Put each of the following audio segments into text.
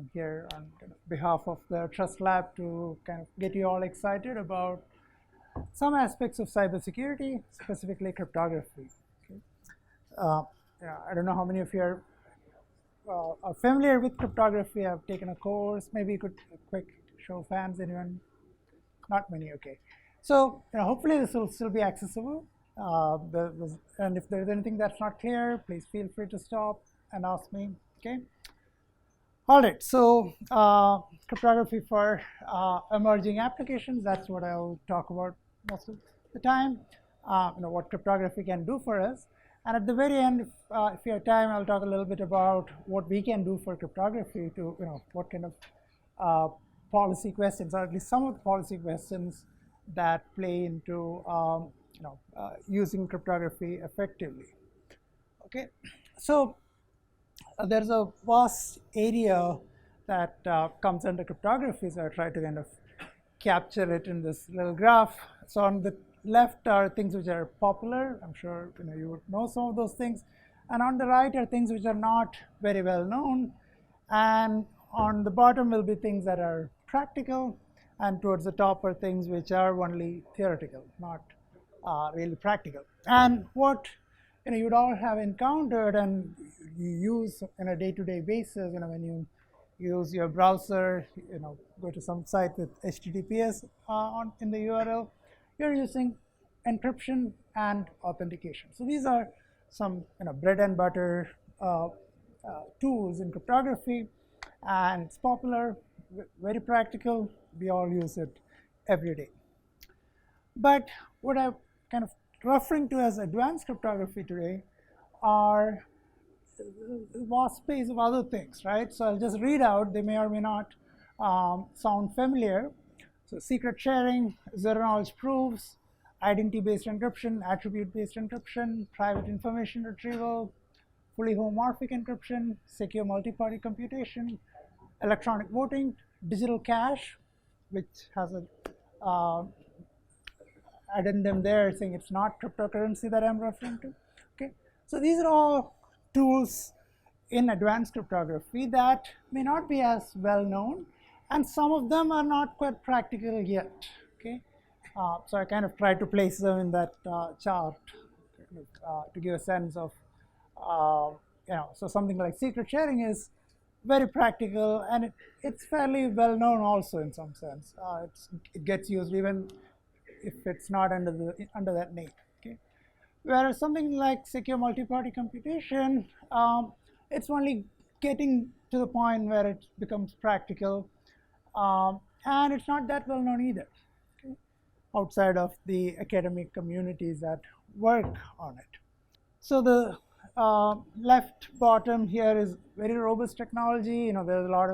I'm here on behalf of the Trust Lab to kind of get you all excited about some aspects of cybersecurity, specifically cryptography. Okay. Yeah, I don't know how many of you are familiar with cryptography. Have taken a course. Maybe you could quick show of hands. Anyone? Not many. Okay. So hopefully this will still be accessible. And if there's anything that's not clear, please feel free to stop and ask me. Okay. All right. So cryptography for emerging applications. That's what I'll talk about most of the time. What cryptography can do for us. And at the very end, if you have time, I'll talk a little bit about what we can do for cryptography to, what kind of policy questions, or at least some of the policy questions that play into, using cryptography effectively. Okay, so there's a vast area that comes under cryptography. So I try to kind of capture it in this little graph. So on the left are things which are popular. I'm sure you would know some of those things. And on the right are things which are not very well known. And on the bottom will be things that are practical. And towards the top are things which are only theoretical, not really practical. And what you'd all have encountered and you use on a day-to-day basis, when you use your browser, go to some site with HTTPS in the URL, you're using encryption and authentication. So these are some bread and butter tools in cryptography, and it's popular, very practical. We all use it every day. But what I'm kind of referring to as advanced cryptography today are a vast space of other things, right? So I'll just read out. They may or may not sound familiar. So secret sharing, zero-knowledge proofs, identity-based encryption, attribute-based encryption, private information retrieval, fully homomorphic encryption, secure multi-party computation, electronic voting, digital cash, which has a addendum there saying it's not cryptocurrency that I'm referring to. Okay, so these are all tools in advanced cryptography that may not be as well known, and some of them are not quite practical yet. Okay, so I kind of tried to place them in that chart to give a sense of, so something like secret sharing is very practical, and it's fairly well known also in some sense. It gets used even if it's not under that name. Okay, whereas something like secure multi-party computation, it's only getting to the point where it becomes practical, and it's not that well known either, okay, outside of the academic communities that work on it. So the left bottom here is very robust technology. There's a lot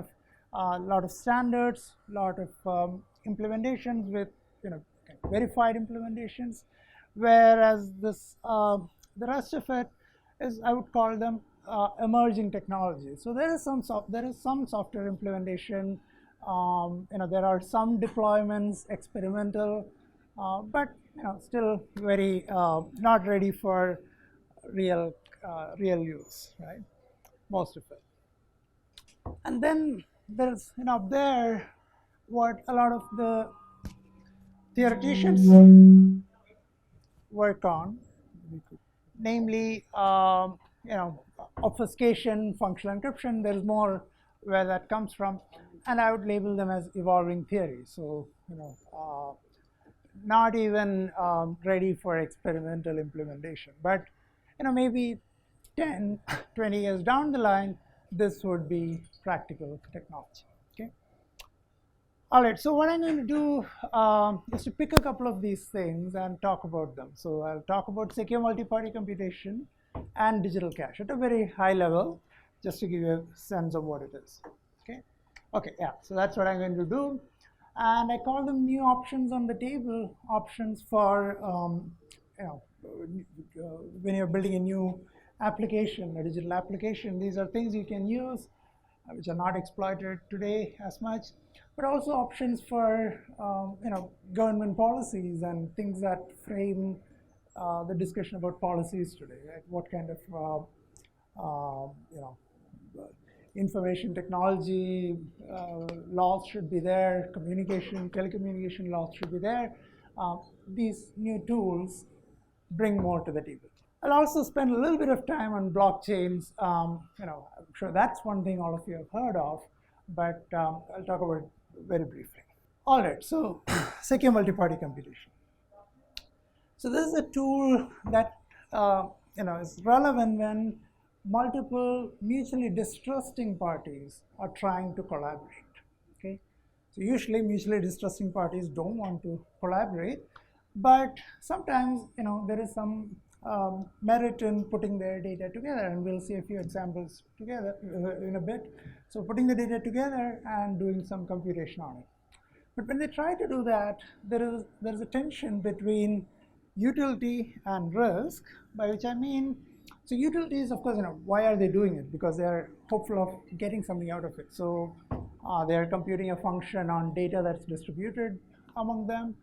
of standards, a lot of implementations with verified implementations, whereas this the rest of it is, I would call them emerging technologies. So there is some software implementation. There are some deployments, experimental, but still very not ready for real use, right? Most of it. And then there's up there what a lot of the theoreticians work on, namely obfuscation, functional encryption. There's more where that comes from, and I would label them as evolving theories. So not even ready for experimental implementation, but maybe 10, 20 years down the line, this would be practical technology. Okay. All right. So what I'm going to do is to pick a couple of these things and talk about them. So I'll talk about secure multi-party computation and digital cash at a very high level, just to give you a sense of what it is. Okay. Okay. Yeah. So that's what I'm going to do, and I call them new options on the table. Options for when you're building a new application, a digital application. These are things you can use which are not exploited today as much, but also options for government policies and things that frame the discussion about policies today. Right? What kind of information technology laws should be there, telecommunication laws should be there. These new tools bring more to the table. I'll also spend a little bit of time on blockchains. I'm sure that's one thing all of you have heard of, but I'll talk about it very briefly. All right, so secure multi-party computation. So this is a tool that is relevant when multiple mutually distrusting parties are trying to collaborate. Okay, so usually mutually distrusting parties don't want to collaborate, but sometimes there is some merit in putting their data together, and we'll see a few examples together in a bit. So putting the data together and doing some computation on it. But when they try to do that, there is a tension between utility and risk, by which I mean, so utility is, of course, why are they doing it? Because they are hopeful of getting something out of it. So they are computing a function on data that's distributed among them,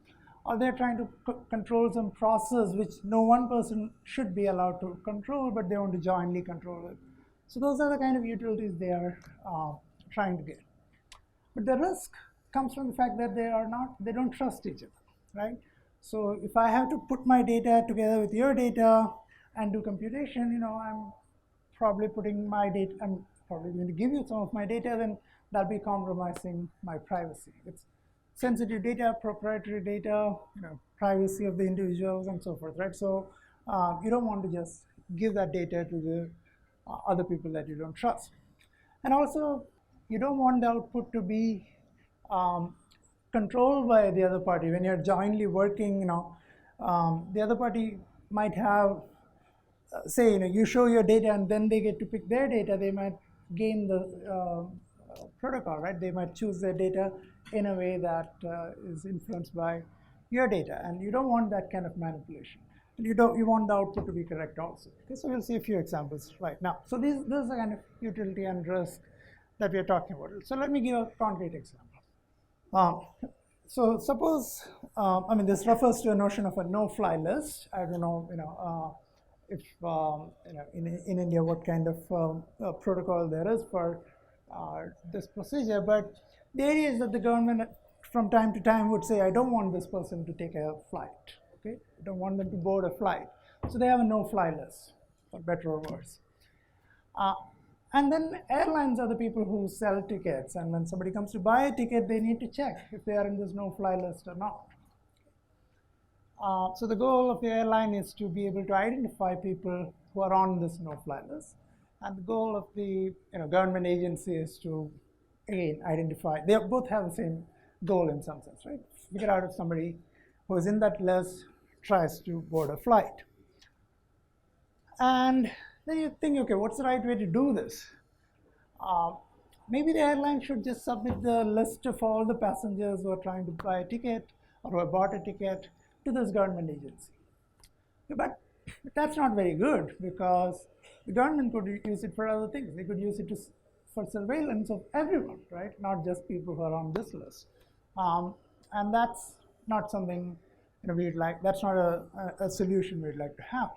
or they're trying to control some process which no one person should be allowed to control, but they want to jointly control it. So those are the kind of utilities they are trying to get. But the risk comes from the fact that they don't trust each other, right? So if I have to put my data together with your data and do computation, I'm probably putting my data, I'm probably going to give you some of my data, then that'll be compromising my privacy. It's sensitive data, proprietary data, privacy of the individuals and so forth, right? So you don't want to just give that data to the other people that you don't trust. And also, you don't want the output to be controlled by the other party. When you're jointly working, the other party might have, say, you show your data and then they get to pick their data. They might gain the protocol, right? They might choose their data in a way that is influenced by your data, and you don't want that kind of manipulation. And you want the output to be correct also. Okay, so we'll see a few examples right now. So this is the kind of utility and risk that we are talking about. So let me give a concrete example. So suppose, this refers to a notion of a no-fly list. I don't know, if in India what kind of protocol there is for this procedure, but the idea is that the government from time to time would say, I don't want this person to take a flight. Okay, I don't want them to board a flight. So they have a no-fly list, for better or worse. And then airlines are the people who sell tickets, and when somebody comes to buy a ticket, they need to check if they are in this no-fly list or not. So the goal of the airline is to be able to identify people who are on this no-fly list, and the goal of the government agency is to, again, identify. They both have the same goal in some sense, right? Figure out if somebody who is in that list tries to board a flight. And then you think, okay, what's the right way to do this? Maybe the airline should just submit the list of all the passengers who are trying to buy a ticket or who have bought a ticket to this government agency. But that's not very good, because the government could use it for other things. They could use it for surveillance of everyone, right? Not just people who are on this list. And that's not something we'd like. That's not a solution we'd like to have.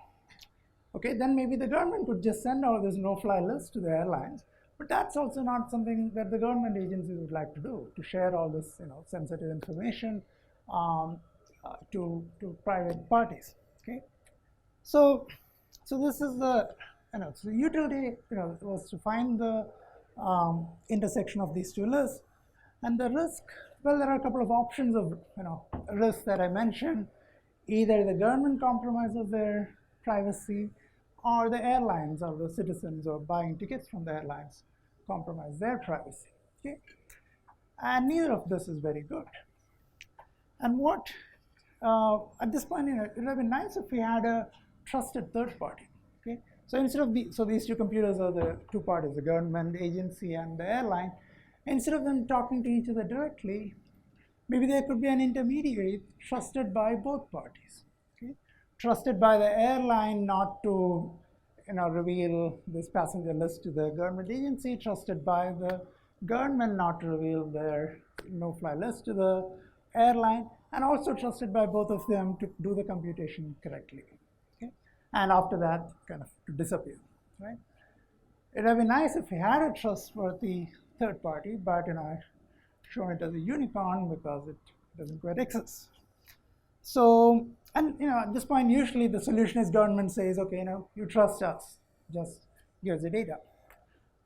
Okay, then maybe the government could just send out this no-fly list to the airlines, but that's also not something that the government agencies would like to do, to share all this sensitive information to private parties. Okay, so this is the so utility was to find the intersection of these two lists, and the risk. Well, there are a couple of options of risks that I mentioned. Either the government compromises their privacy, or the airlines or the citizens or buying tickets from the airlines compromise their privacy. Okay? And neither of this is very good. And what, at this point, it would have been nice if we had a trusted third party. Okay? So instead of these two computers are the two parties, the government agency and the airline. Instead of them talking to each other directly, maybe there could be an intermediary trusted by both parties. Okay? Trusted by the airline not to reveal this passenger list to the government agency, trusted by the government not to reveal their no-fly list to the airline, and also trusted by both of them to do the computation correctly. Okay? And after that, kind of to disappear. Right? It would be nice if we had a trustworthy third party, but I've shown it as a unicorn because it doesn't quite exist. So, and at this point, usually the solution is government says, okay, you trust us, just give us the data.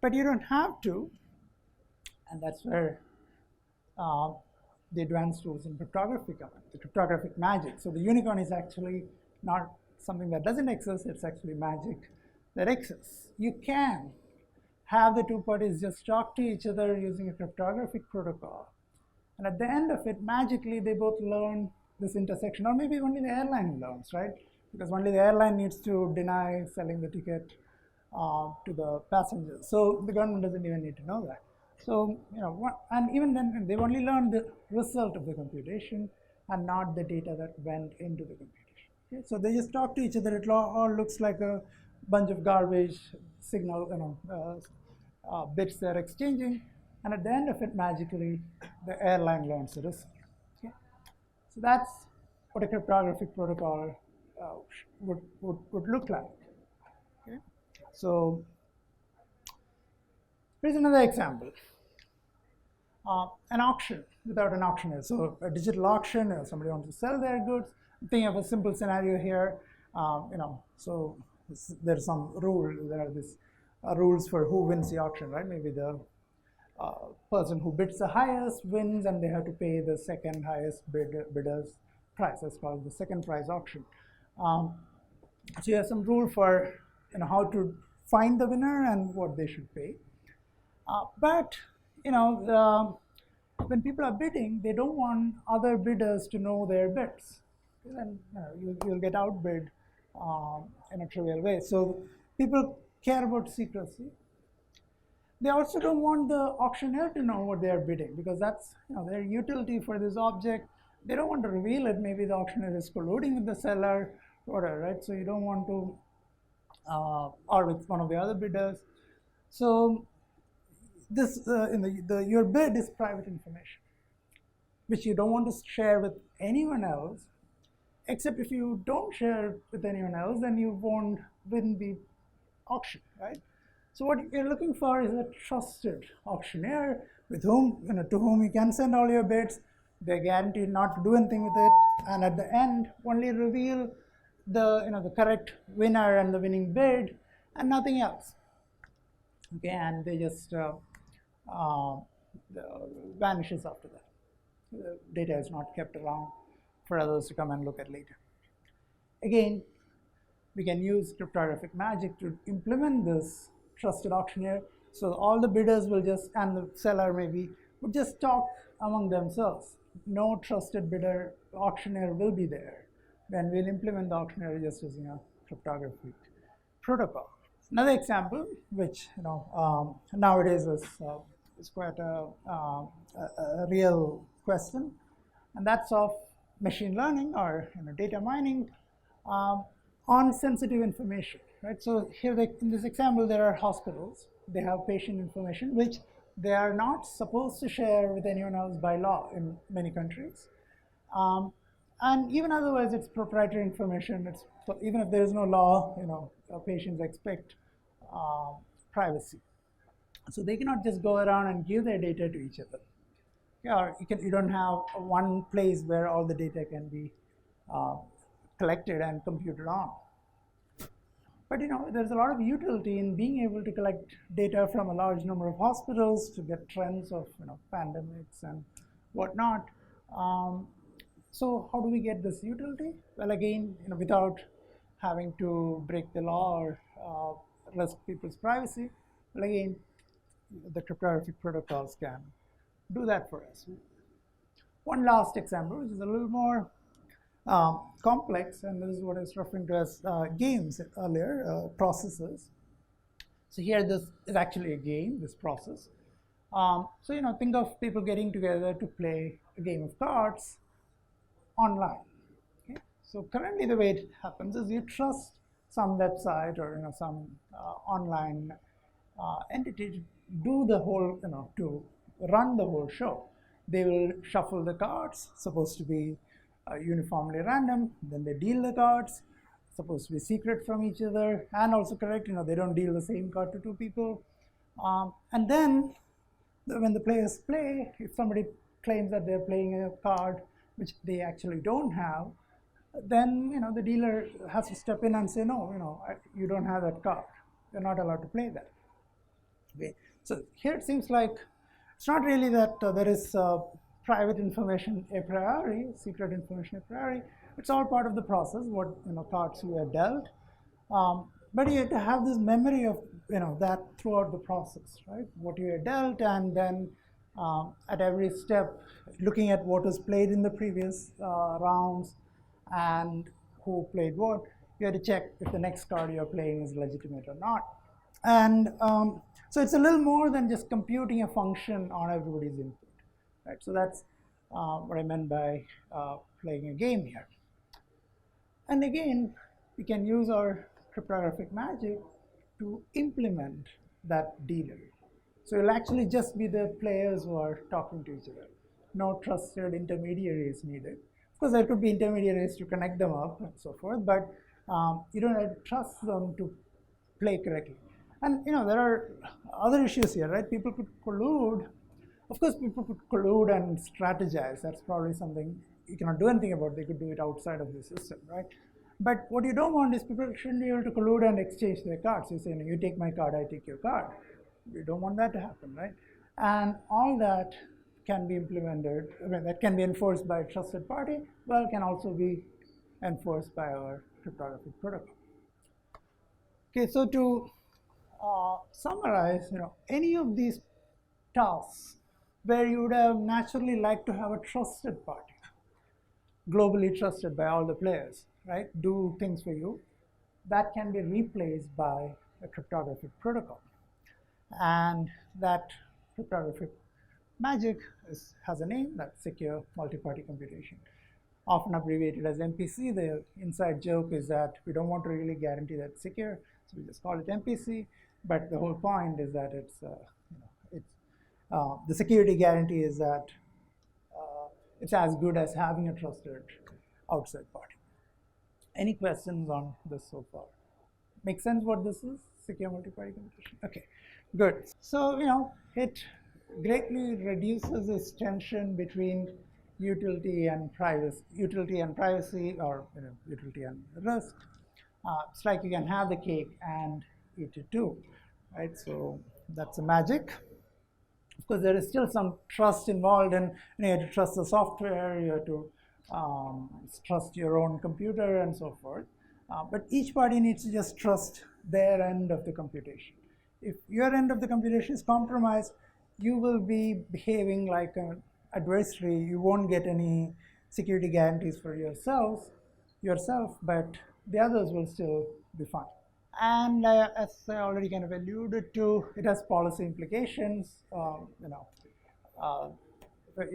But you don't have to, and that's where the advanced tools in cryptography come in, the cryptographic magic. So the unicorn is actually not something that doesn't exist, it's actually magic that exists. You can have the two parties just talk to each other using a cryptographic protocol. And at the end of it, magically, they both learn this intersection, or maybe only the airline learns, right? Because only the airline needs to deny selling the ticket to the passengers. So the government doesn't even need to know that. So, and even then, they've only learned the result of the computation and not the data that went into the computation. Okay? So they just talk to each other. It all looks like a bunch of garbage signal, bits they're exchanging. And at the end of it, magically, the airline learns the result. Okay? So that's what a cryptographic protocol would look like. Okay? So here's another example. An auction without an auctioneer. So a digital auction, somebody wants to sell their goods. Think of a simple scenario here. So there's some rule. There are these rules for who wins the auction, right? Maybe the person who bids the highest wins, and they have to pay the second highest bidder's price. That's called the second prize auction. So you have some rule for how to find the winner and what they should pay. But when people are bidding, they don't want other bidders to know their bids. Then you'll get outbid in a trivial way. So people care about secrecy. They also don't want the auctioneer to know what they are bidding, because that's their utility for this object. They don't want to reveal it. Maybe the auctioneer is colluding with the seller, whatever, right? So you don't want to, or with one of the other bidders. So this your bid is private information, which you don't want to share with anyone else. Except if you don't share with anyone else, then you won't win the auction, right? So what you're looking for is a trusted auctioneer with whom, to whom you can send all your bids. They're guaranteed not to do anything with it, and at the end, only reveal the correct winner and the winning bid, and nothing else. Okay, and they just vanishes after that. The data is not kept around for others to come and look at later. Again, we can use cryptographic magic to implement this trusted auctioneer. So all the bidders will just, and the seller maybe, would just talk among themselves. No trusted bidder auctioneer will be there. Then we'll implement the auctioneer just using a cryptographic protocol. Another example, which nowadays is quite a real question, and that's of machine learning or data mining on sensitive information, right? So here, in this example, there are hospitals. They have patient information, which they are not supposed to share with anyone else by law in many countries. And even otherwise, it's proprietary information. So even if there is no law, patients expect privacy. So they cannot just go around and give their data to each other. Or you don't have one place where all the data can be collected and computed on. But there's a lot of utility in being able to collect data from a large number of hospitals to get trends of pandemics and whatnot. So how do we get this utility? Well, again, without having to break the law or risk people's privacy. Well, again, the cryptographic protocols can do that for us. One last example, which is a little more complex, and this is what I was referring to as games earlier, processes. So here, this is actually a game, this process. So think of people getting together to play a game of cards online. Okay? So currently, the way it happens is you trust some website or some online entity to do the whole, to run the whole show. They will shuffle the cards, supposed to be uniformly random. Then they deal the cards. supposed to be secret from each other and also correct. They don't deal the same card to two people. And then when the players play, if somebody claims that they're playing a card which they actually don't have, then the dealer has to step in and say, no, you don't have that card. You're not allowed to play that. Okay. So here it seems like it's not really that there is private information a priori, secret information a priori. It's all part of the process, what cards you are dealt. But you have to have this memory of that throughout the process, right? What you are dealt, and then at every step, looking at what was played in the previous rounds and who played what, you have to check if the next card you're playing is legitimate or not. And so it's a little more than just computing a function on everybody's input, right? So that's what I meant by playing a game here. And again, we can use our cryptographic magic to implement that dealer. So it'll actually just be the players who are talking to each other. No trusted intermediaries needed. Of course, there could be intermediaries to connect them up and so forth, but you don't have to trust them to play correctly. And there are other issues here, right? People could collude. Of course, people could collude and strategize. That's probably something you cannot do anything about. They could do it outside of the system, right? But what you don't want is people shouldn't be able to collude and exchange their cards. You say, you take my card, I take your card. We don't want that to happen, right? And all that can be implemented, that can be enforced by a trusted party, well, can also be enforced by our cryptographic protocol. Okay, so to summarize, any of these tasks where you would have naturally liked to have a trusted party, globally trusted by all the players, right, do things for you, that can be replaced by a cryptographic protocol. And that cryptographic magic has a name, that's secure multi-party computation, often abbreviated as MPC. The inside joke is that we don't want to really guarantee that it's secure, so we just call it MPC. But the whole point is that the security guarantee is that it's as good as having a trusted outside party. Any questions on this so far? Make sense what this is? Secure multi-party computation. Okay, good. So it greatly reduces this tension between utility and privacy, or utility and risk. It's like you can have the cake and eat it too, right? So that's the magic. Of course, there is still some trust involved, and you have to trust the software, you have to trust your own computer and so forth. But each party needs to just trust their end of the computation. If your end of the computation is compromised, you will be behaving like an adversary. You won't get any security guarantees for yourself, but the others will still be fine. And as I already kind of alluded to, it has policy implications. You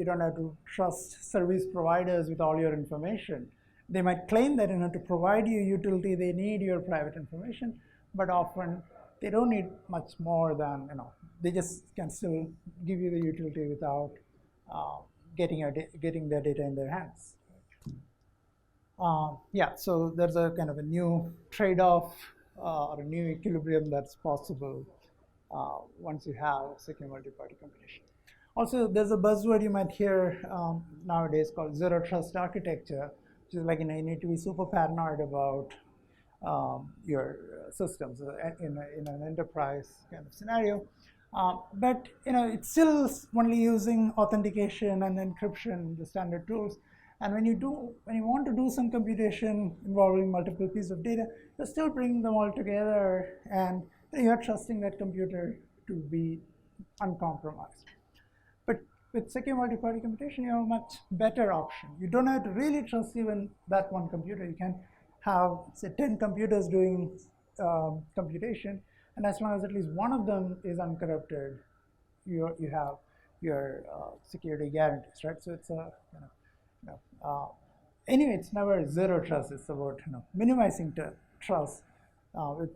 don't have to trust service providers with all your information. They might claim that to provide you utility, they need your private information, but often they don't need much more than, they just can still give you the utility without getting their data in their hands. Yeah, so there's a kind of a new trade-off or a new equilibrium that's possible once you have secure multi-party computation. Also, there's a buzzword you might hear nowadays called zero trust architecture, which is like you need to be super paranoid about your systems in an enterprise kind of scenario. But it's still only using authentication and encryption, the standard tools. And when you want to do some computation involving multiple pieces of data, you're still bringing them all together, and you're trusting that computer to be uncompromised. But with secure multi-party computation, you have a much better option. You don't have to really trust even that one computer. You can have, say, 10 computers doing computation, and as long as at least one of them is uncorrupted, you have your security guarantees, right? So it's a anyway, it's never zero trust. It's about minimizing trust. With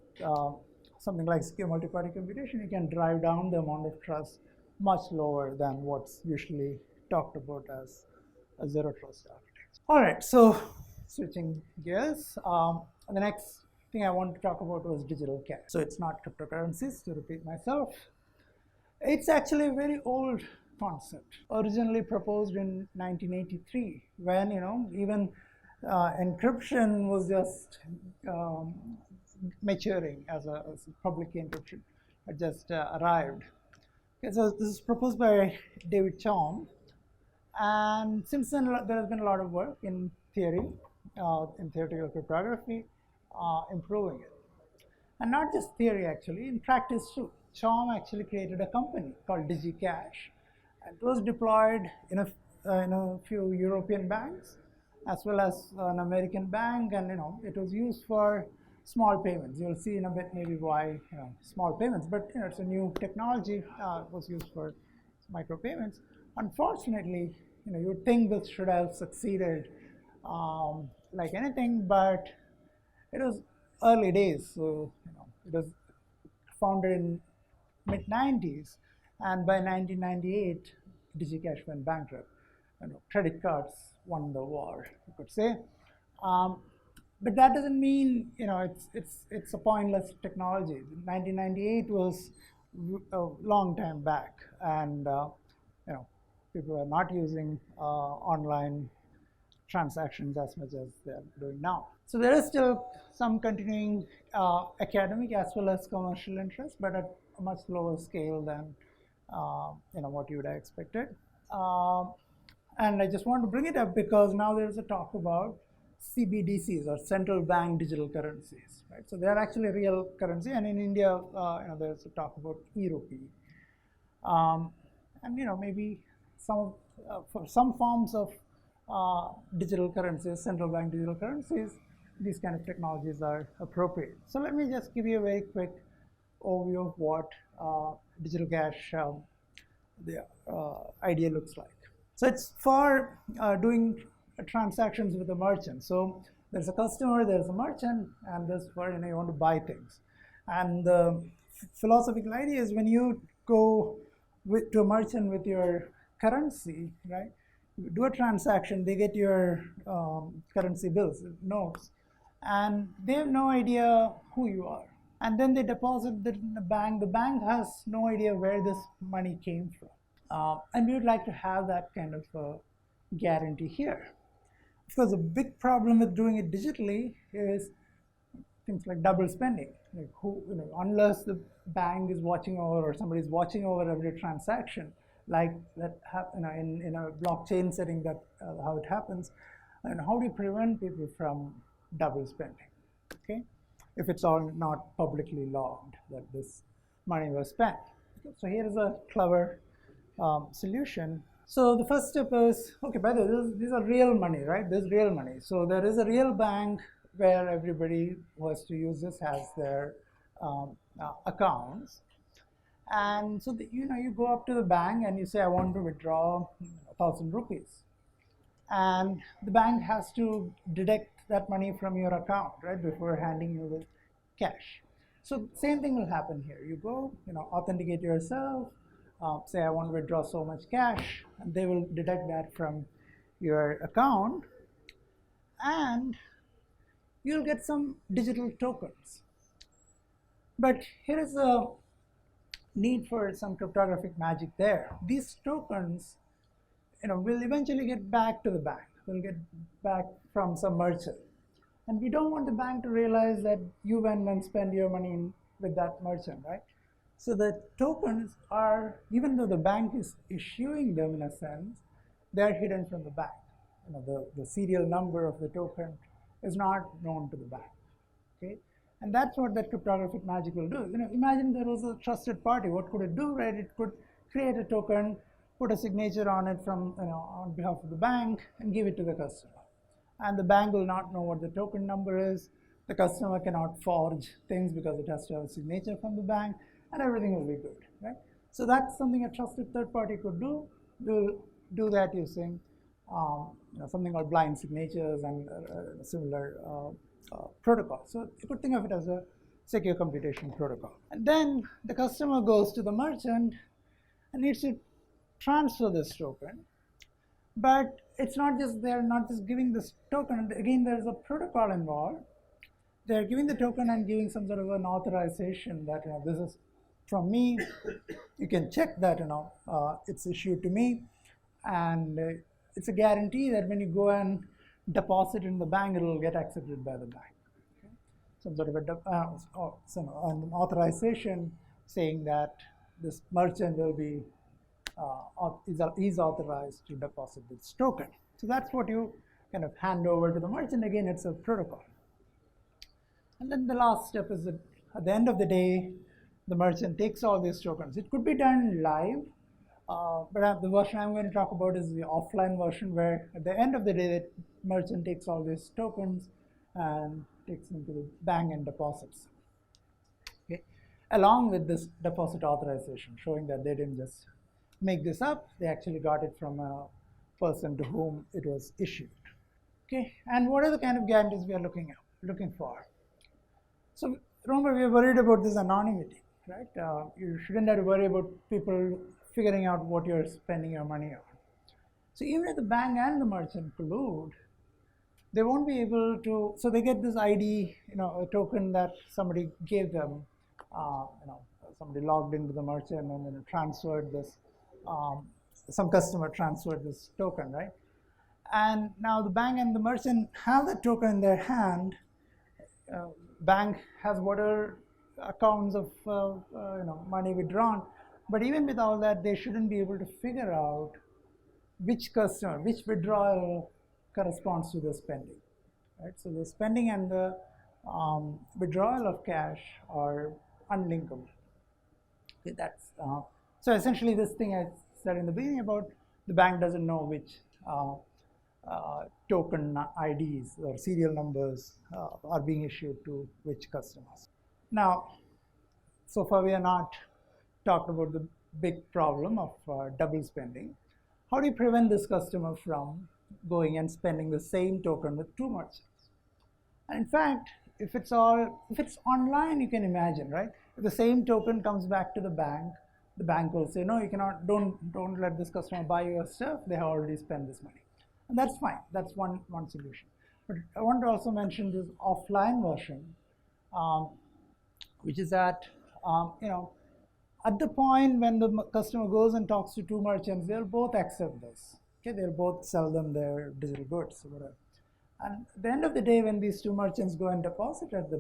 something like secure multi-party computation, you can drive down the amount of trust much lower than what's usually talked about as a zero trust architecture. All right, so switching gears. The next thing I wanted to talk about was digital cash. So it's not cryptocurrencies, to repeat myself. It's actually a very old concept, originally proposed in 1983, when even encryption was just maturing as a public key encryption had just arrived. Okay, so this is proposed by David Chaum, and since then there has been a lot of work in theory, in theoretical cryptography, improving it. And not just theory, actually, in practice too. Chaum actually created a company called DigiCash. It was deployed in a few European banks, as well as an American bank, and it was used for small payments. You'll see in a bit maybe why small payments, but it's a new technology. It was used for micro payments. Unfortunately, you'd think this should have succeeded like anything, but it was early days. So it was founded in mid-90s, and by 1998, DigiCash went bankrupt. Credit cards won the war, you could say. But that doesn't mean it's a pointless technology. 1998 was a long time back, and people are not using online transactions as much as they're doing now. So there is still some continuing academic as well as commercial interest, but at a much lower scale than what you would have expected. And I just want to bring it up because now there's a talk about CBDCs, or central bank digital currencies, right? So they're actually a real currency, and in India, there's a talk about e-rupee, and maybe for some forms of digital currencies, central bank digital currencies, these kind of technologies are appropriate. So let me just give you a very quick overview of what digital cash, the idea looks like. So it's for doing transactions with a merchant. So there's a customer, there's a merchant, and this for you want to buy things. And the philosophical idea is when you go to a merchant with your currency, right? You do a transaction, they get your currency bills, notes, and they have no idea who you are. And then they deposit it in the bank. The bank has no idea where this money came from. And we would like to have that kind of guarantee here. Of course, a big problem with doing it digitally is things like double spending. Like unless the bank is watching over or somebody is watching over every transaction, like that in a blockchain setting, that how it happens. And how do you prevent people from double spending? Okay, if it's all not publicly logged that this money was spent. Okay, so here is a clever solution. So the first step is, okay, by the way, these are real money, right? This is real money. So there is a real bank where everybody who has to use this has their accounts. And so you go up to the bank and you say, I want to withdraw 1,000 rupees. And the bank has to deduct that money from your account, right, before handing you the cash. So same thing will happen here. You go, authenticate yourself, say I want to withdraw so much cash, and they will deduct that from your account, and you'll get some digital tokens. But here is a need for some cryptographic magic there. These tokens, will eventually get back to the bank. Will get back from some merchant. And we don't want the bank to realize that you went and spent your money with that merchant, right? So the tokens are, even though the bank is issuing them in a sense, they're hidden from the bank. The serial number of the token is not known to the bank. Okay, and that's what that cryptographic magic will do. Imagine there was a trusted party. What could it do, right? It could create a token, put a signature on it from on behalf of the bank, and give it to the customer. And the bank will not know what the token number is. The customer cannot forge things because it has to have a signature from the bank, and everything will be good, right? So that's something a trusted third party could do. We'll do that using something called blind signatures and similar protocol. So you could think of it as a secure computation protocol. And then the customer goes to the merchant and needs to transfer this token. But it's not just, they're not just giving this token. Again, there's a protocol involved they're giving the token and giving some sort of an authorization that this is from me. You can check that it's issued to me, and it's a guarantee that when you go and deposit in the bank, it will get accepted by the bank. Okay? Some sort of an authorization saying that this merchant will be is authorized to deposit this token. So that's what you kind of hand over to the merchant. Again, it's a protocol. And then the last step is that at the end of the day, the merchant takes all these tokens. It could be done live, but the version I'm going to talk about is the offline version, where at the end of the day, the merchant takes all these tokens and takes them to the bank and deposits. Okay, along with this deposit authorization, showing that they didn't just make this up, they actually got it from a person to whom it was issued. Okay, and what are the kind of guarantees we are looking for? So remember, we are worried about this anonymity, right? You shouldn't have to worry about people figuring out what you're spending your money on. So even if the bank and the merchant collude, they won't be able to. So they get this ID, a token that somebody gave them. Somebody logged into the merchant and then transferred this. Some customer transferred this token, right? And now the bank and the merchant have the token in their hand. Bank has whatever accounts of money withdrawn, but even with all that, they shouldn't be able to figure out which withdrawal corresponds to the spending, right? So the spending and the withdrawal of cash are unlinkable. Okay, that's so essentially this thing I said in the beginning about the bank doesn't know which token IDs or serial numbers are being issued to which customers. Now, so far we are not talked about the big problem of double spending. How do you prevent this customer from going and spending the same token with two merchants? And in fact, if it's online, you can imagine, right? If the same token comes back to the bank will say, no, you cannot, don't let this customer buy your stuff. They have already spent this money. And that's fine. That's one solution. But I want to also mention this offline version, which is that at the point when the customer goes and talks to two merchants, they'll both accept this. Okay, they'll both sell them their digital goods or whatever. And at the end of the day, when these two merchants go and deposit at the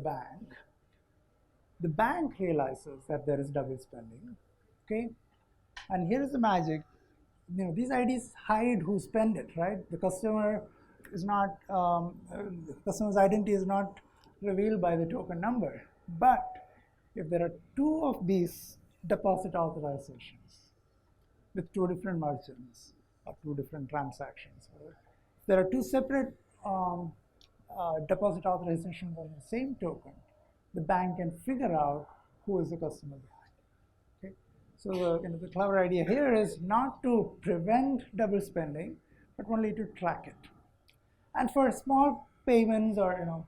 bank realizes that there is double spending. Okay, and here is the magic. These IDs hide who spent it, right? The customer is not, the customer's identity is not revealed by the token number. But if there are two of these deposit authorizations with two different merchants or two different transactions, if there are two separate deposit authorizations on the same token, the bank can figure out who is the customer behind. So the clever idea here is not to prevent double spending, but only to track it. And for small payments or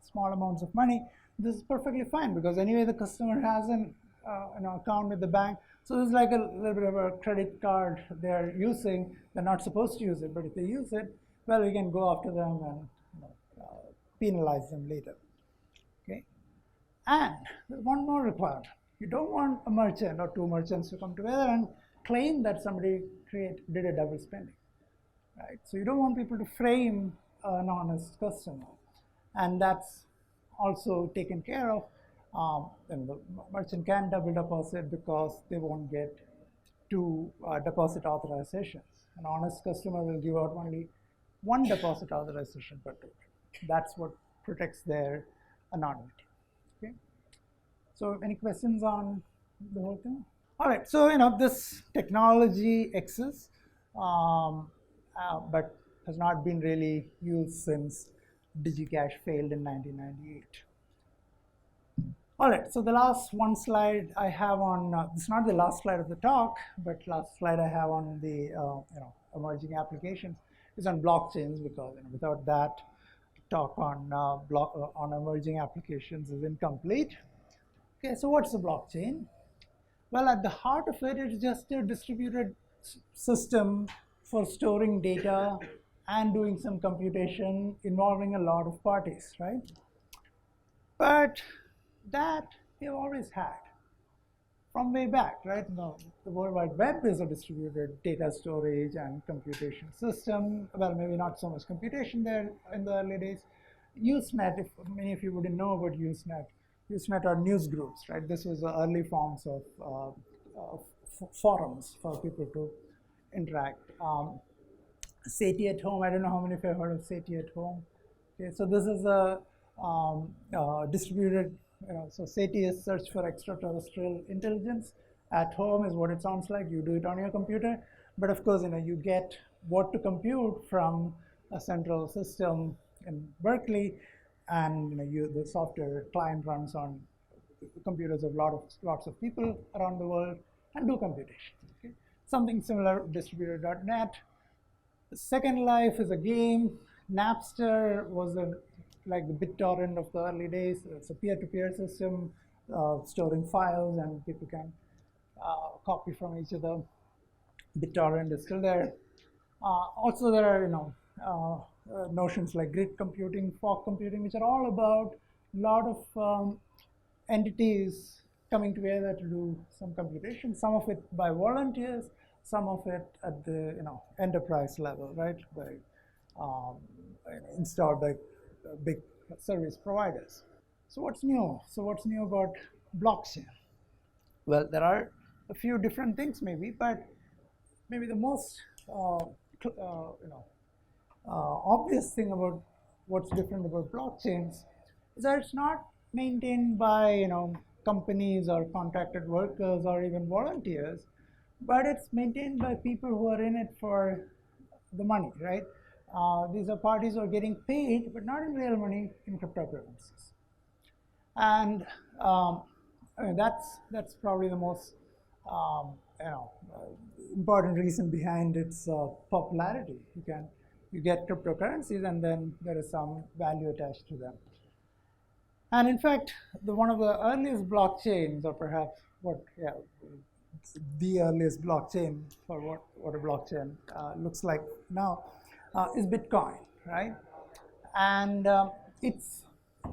small amounts of money, this is perfectly fine because anyway the customer has an account with the bank. So this is like a little bit of a credit card they're using. They're not supposed to use it, but if they use it, well, we can go after them and penalize them later. Okay, and there's one more requirement. You don't want a merchant or two merchants to come together and claim that somebody did a double spending, right? So you don't want people to frame an honest customer, and that's also taken care of. The merchant can double deposit because they won't get two deposit authorizations. An honest customer will give out only one deposit authorization per token. That's what protects their anonymity. Okay. So any questions on the whole thing? All right, so this technology exists, but has not been really used since DigiCash failed in 1998. All right, so the last one slide I have on, this is not the last slide of the talk, but last slide I have on the emerging applications is on blockchains, because without that, talk on emerging applications is incomplete. Okay, so what's the blockchain? Well, at the heart of it, it's just a distributed system for storing data and doing some computation involving a lot of parties, right? But that we've always had from way back, right? No, the World Wide Web is a distributed data storage and computation system. Well, maybe not so much computation there in the early days. Usenet, if many of you wouldn't know about Usenet, Usenet are news groups, right? This was the early forms of forums for people to interact. SATI at home, I don't know how many of you have heard of SATI at home. Okay, so this is a distributed, so SATI is search for extraterrestrial intelligence. At home is what it sounds like. You do it on your computer, but of course, you get what to compute from a central system in Berkeley, and the software client runs on computers of lots of people around the world and do computation. Okay? Something similar, distributed.net. Second Life is a game. Napster was like the BitTorrent of the early days. It's a peer-to-peer system, storing files, and people can copy from each other. BitTorrent is still there. Also, there are notions like grid computing, fog computing, which are all about a lot of entities coming together to do some computation. Some of it by volunteers, some of it at the enterprise level, right? By installed by big service providers. So what's new? So what's new about blockchain? Well, there are a few different things maybe, but maybe the most obvious thing about what's different about blockchains is that it's not maintained by companies or contracted workers or even volunteers, but it's maintained by people who are in it for the money, right? These are parties who are getting paid, but not in real money, in cryptocurrencies. And I mean, that's probably the most important reason behind its popularity. You get cryptocurrencies, and then there is some value attached to them. And in fact, one of the earliest blockchains, or perhaps the earliest blockchain for what a blockchain looks like now, is Bitcoin, right? And its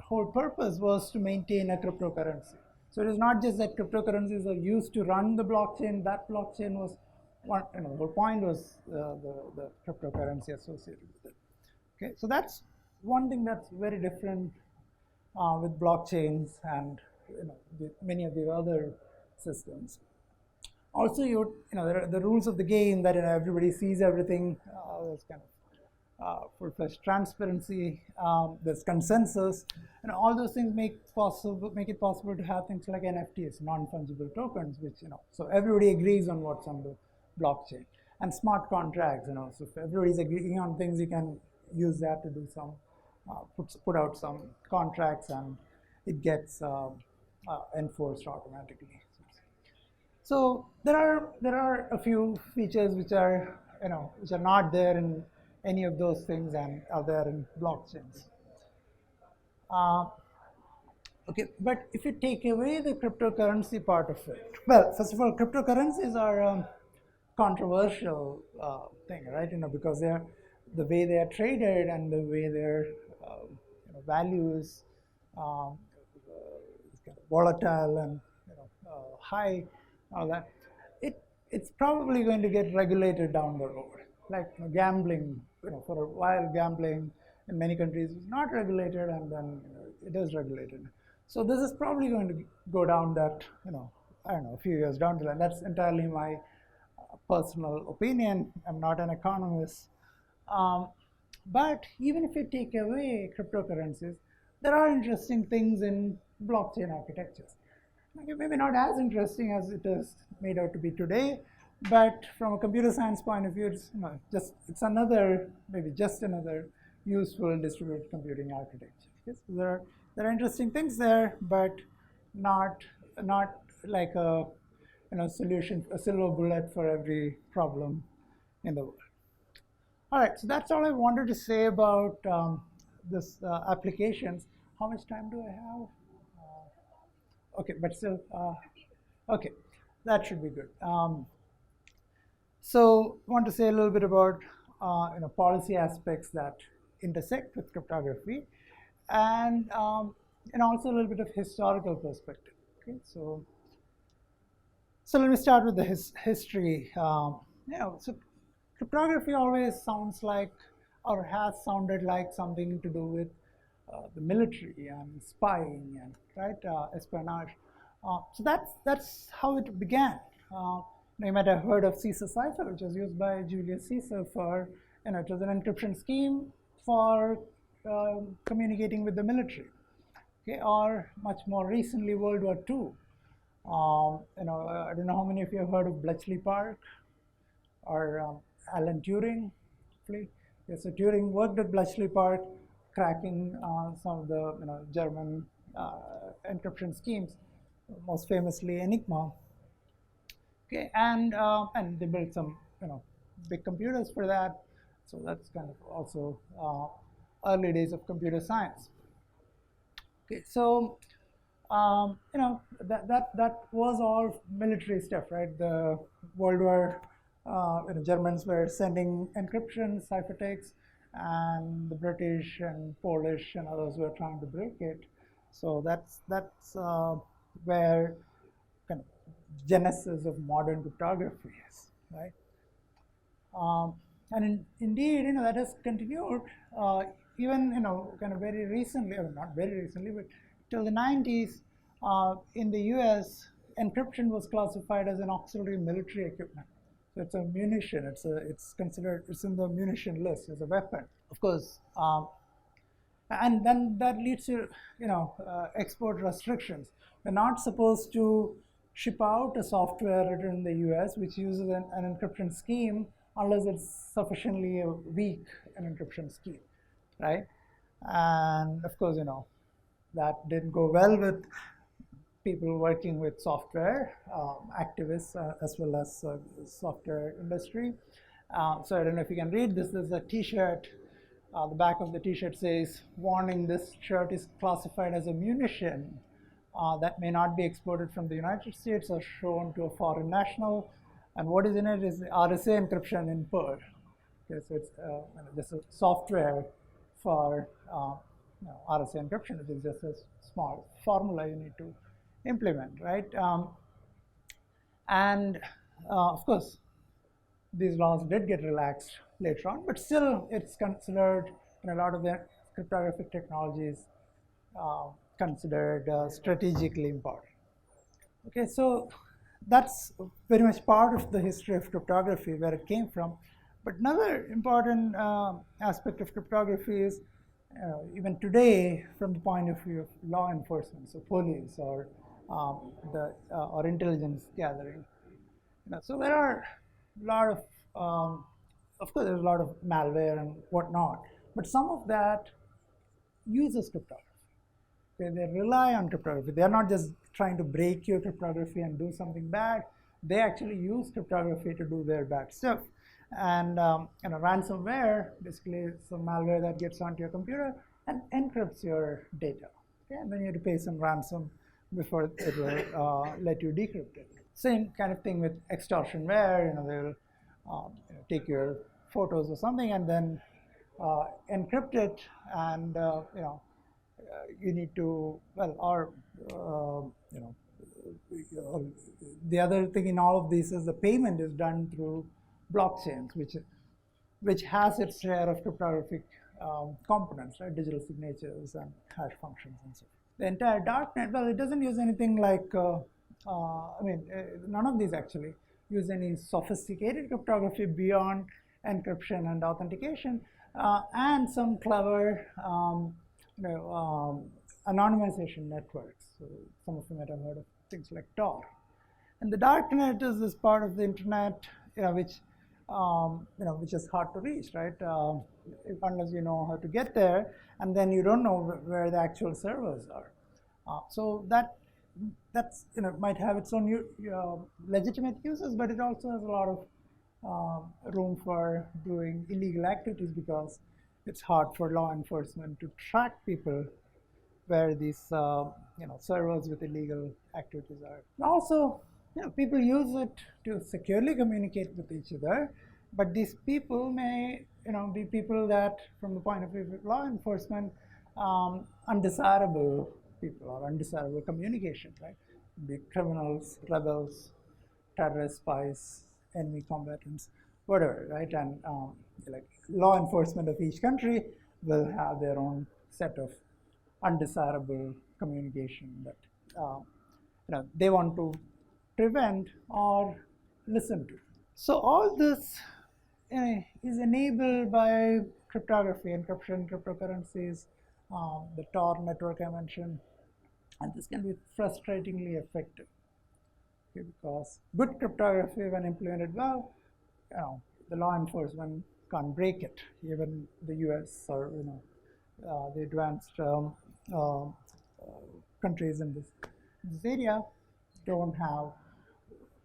whole purpose was to maintain a cryptocurrency. So it is not just that cryptocurrencies are used to run the blockchain. That blockchain was the whole point was the cryptocurrency associated with it. Okay, so that's one thing that's very different with blockchains and many of the other systems. Also, there are the rules of the game that everybody sees everything. There's kind of full-fledged transparency. There's consensus, and all those things make it possible to have things like NFTs, non-fungible tokens, which so everybody agrees on what's on the blockchain, and smart contracts. So if everybody's agreeing on things, you can use that to do some put out some contracts, and it gets enforced automatically. So there are a few features which are not there in any of those things and are there in blockchains. Okay, but if you take away the cryptocurrency part of it, well, first of all, cryptocurrencies are a controversial thing, right? Because the way they are traded and the way their value is kind of volatile and high, all that. It's probably going to get regulated down the road. Like gambling, for a while gambling in many countries is not regulated, and then it is regulated. So this is probably going to go down that, I don't know, a few years down the line. That's entirely my personal opinion. I'm not an economist. But even if you take away cryptocurrencies, there are interesting things in blockchain architectures. Maybe not as interesting as it is made out to be today, but from a computer science point of view, it's it's another, maybe just another useful distributed computing architecture. Yes, there are interesting things there, but not like a solution, a silver bullet for every problem in the world. All right, so that's all I wanted to say about this applications. How much time do I have? Okay, but still, okay, that should be good. So I want to say a little bit about policy aspects that intersect with cryptography, and and also a little bit of historical perspective. Okay, so let me start with the history. So cryptography always sounds like, or has sounded like, something to do with the military and spying and espionage. So that's how it began. You might have heard of Caesar cipher, which was used by Julius Caesar for, it was an encryption scheme for communicating with the military. Okay, or much more recently, World War II. I don't know how many of you have heard of Bletchley Park or Alan Turing. Yeah, so Turing worked at Bletchley Park, cracking some of the German encryption schemes, most famously Enigma. Okay, and they built some big computers for that. So that's kind of also early days of computer science. Okay, so that was all military stuff, right? The World War, Germans were sending encryption ciphertext, and the British and Polish and others were trying to break it. So that's where kind of genesis of modern cryptography is, right? And indeed, that has continued even kind of very recently, or not very recently, but till the 90s. In the U.S., encryption was classified as an auxiliary military equipment. So it's a munition. It's in the munition list as a weapon. Of course, and then that leads to export restrictions. We're not supposed to ship out a software written in the US which uses an encryption scheme unless it's sufficiently weak an encryption scheme, right? And of course, that didn't go well with people working with software, activists, as well as software industry. So I don't know if you can read this. This is a T-shirt. The back of the T-shirt says, "Warning: this shirt is classified as a munition that may not be exported from the United States or shown to a foreign national." And what is in it is RSA encryption in Perl. Okay, so it's this is software for RSA encryption, which is just a small formula you need to implement, right? And of course, these laws did get relaxed later on, but still it's considered in a lot of the cryptographic technologies considered strategically important. Okay, so that's very much part of the history of cryptography, where it came from. But another important aspect of cryptography is even today, from the point of view of law enforcement, so police or or intelligence gathering. So there are a lot of course, there's a lot of malware and whatnot, but some of that uses cryptography. They rely on cryptography. They are not just trying to break your cryptography and do something bad. They actually use cryptography to do their bad stuff. And ransomware, basically some malware that gets onto your computer and encrypts your data. Okay? And then you have to pay some ransom before it will let you decrypt it. Same kind of thing with extortionware. They'll take your photos or something and then encrypt it, and you need to, the other thing in all of this is the payment is done through blockchains, which has its share of cryptographic components, right? Digital signatures and hash functions and so forth. The entire darknet, well, it doesn't use anything like, none of these actually use any sophisticated cryptography beyond encryption and authentication, and some clever anonymization networks. So some of you might have heard of things like Tor. And the darknet is this part of the internet, which is hard to reach, right? Unless you know how to get there, and then you don't know where the actual servers are. So that's might have its own legitimate uses, but it also has a lot of room for doing illegal activities, because it's hard for law enforcement to track people where these servers with illegal activities are. Also, people use it to securely communicate with each other, but these people may be people that, from the point of view of law enforcement, undesirable people or undesirable communication, right? Be criminals, rebels, terrorists, spies, enemy combatants, whatever, right? And like law enforcement of each country will have their own set of undesirable communication that they want to prevent or listen to. So all this is enabled by cryptography, encryption, cryptocurrencies, the Tor network I mentioned, and this can be frustratingly effective. Okay, because good cryptography, when implemented well, the law enforcement can't break it. Even the U.S. or the advanced countries in this area don't have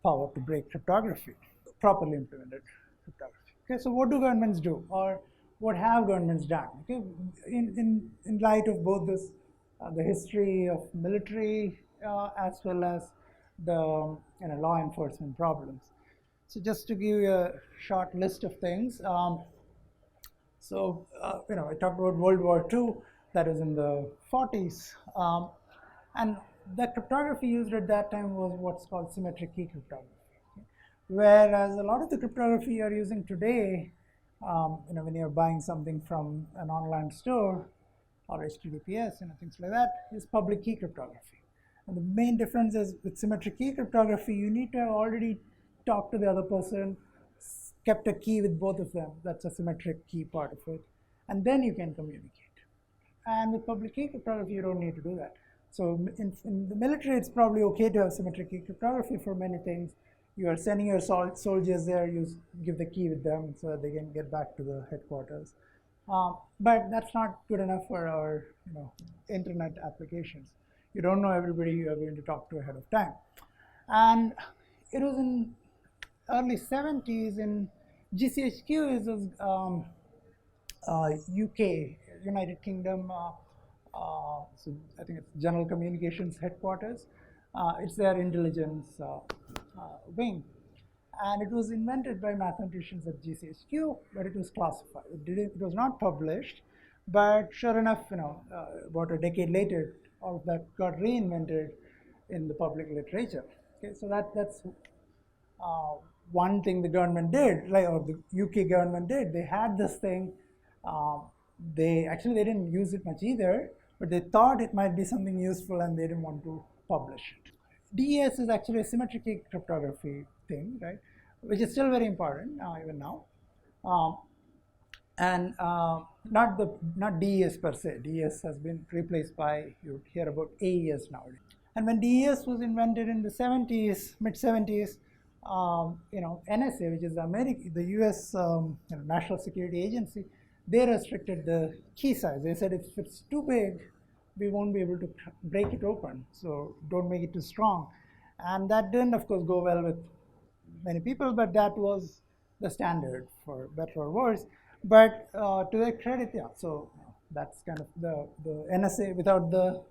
power to break cryptography, properly implemented cryptography. Okay, so what do governments do, or what have governments done? Okay, in light of both this, the history of military as well as the law enforcement problems. So just to give you a short list of things. I talked about World War II, that was in the 40s, and the cryptography used at that time was what's called symmetric key cryptography. Whereas a lot of the cryptography you're using today, when you're buying something from an online store or HTTPS, things like that, is public key cryptography. And the main difference is with symmetric key cryptography, you need to have already talked to the other person, kept a key with both of them. That's a symmetric key part of it. And then you can communicate. And with public key cryptography, you don't need to do that. So in the military, it's probably okay to have symmetric key cryptography for many things. You are sending your soldiers there, you give the key with them so that they can get back to the headquarters. But that's not good enough for our internet applications. You don't know everybody you are going to talk to ahead of time. And it was in early 70s in GCHQ is this UK, United Kingdom, so I think it's General Communications Headquarters. It's their intelligence wing. And it was invented by mathematicians at GCHQ, but it was classified. It was not published, but sure enough, about a decade later, all of that got reinvented in the public literature. Okay, so that's one thing the government did, or the UK government did. They had this thing. They didn't use it much either, but they thought it might be something useful, and they didn't want to publish it. DES is actually a symmetric key cryptography thing, right? Which is still very important even now, and not DES per se. DES has been replaced by, you hear about AES nowadays. And when DES was invented in the 70s, mid 70s, NSA, which is the US National Security Agency, they restricted the key size. They said if it's too big, we won't be able to break it open, so don't make it too strong. And that didn't, of course, go well with many people, but that was the standard, for better or worse. But to their credit, yeah, so that's kind of the NSA without the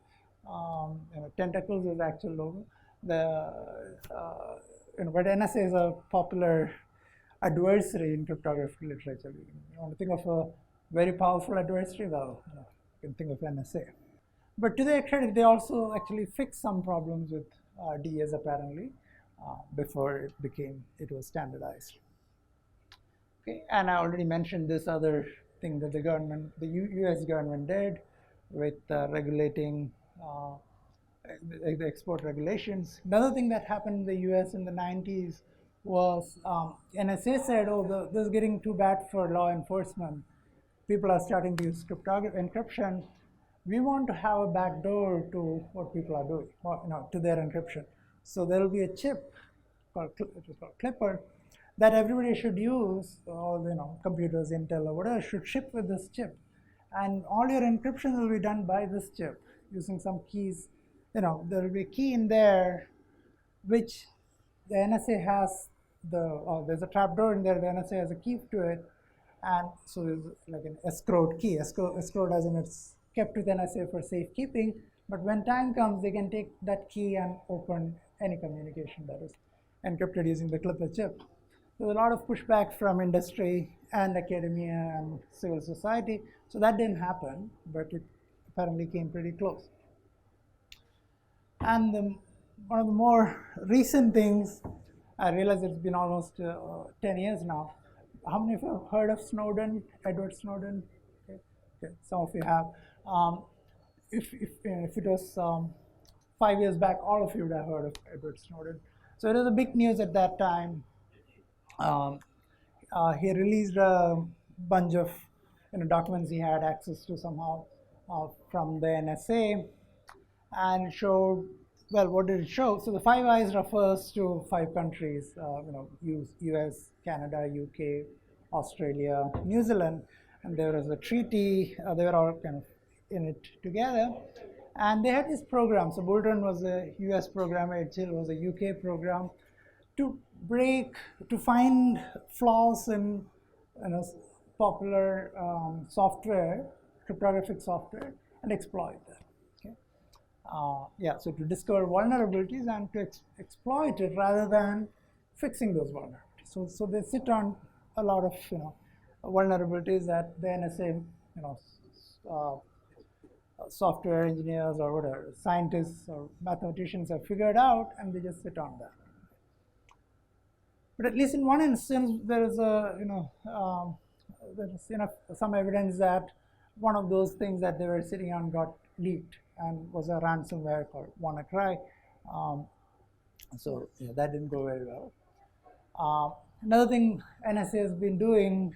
tentacles is the actual logo. But NSA is a popular adversary in cryptography literature. You want to think of a very powerful adversary? Well, you can think of NSA. But to their credit, they also actually fixed some problems with DES apparently before it was standardized. Okay, and I already mentioned this other thing that the US government did with regulating the export regulations. Another thing that happened in the US in the 90s was NSA said, oh, this is getting too bad for law enforcement. People are starting to use encryption. We want to have a backdoor to what people are doing, to their encryption. So there will be a chip which is called Clipper that everybody should use. All computers, Intel or whatever, should ship with this chip, and all your encryption will be done by this chip using some keys. There will be a key in there, which the NSA has there's a trapdoor in there. The NSA has a key to it, and so there's like an escrowed key. Escrowed as in it's kept with NSA for safekeeping, but when time comes, they can take that key and open any communication that is encrypted using the Clipper chip. There's a lot of pushback from industry and academia and civil society, so that didn't happen, but it apparently came pretty close. And one of the more recent things, I realize it's been almost 10 years now. How many of you have heard of Snowden, Edward Snowden? Okay. Okay. Some of you have. Um, if it was 5 years back, all of you would have heard of Edward Snowden. So it was a big news at that time. Um, he released a bunch of documents he had access to somehow from the NSA, and showed, well, what did it show? So the Five Eyes refers to 5 countries, US, Canada, UK, Australia, New Zealand, and there was a treaty. They were all kind of in it together, and they had this program. So Bolton was a US program, Edgehill was a UK program, to find flaws in popular software, cryptographic software, and exploit them. So to discover vulnerabilities and to exploit it rather than fixing those vulnerabilities. So they sit on a lot of vulnerabilities that the NSA software engineers or whatever scientists or mathematicians have figured out, and they just sit on that. But at least in one instance, there is some evidence that one of those things that they were sitting on got leaked and was a ransomware called WannaCry. That didn't go very well. Another thing NSA has been doing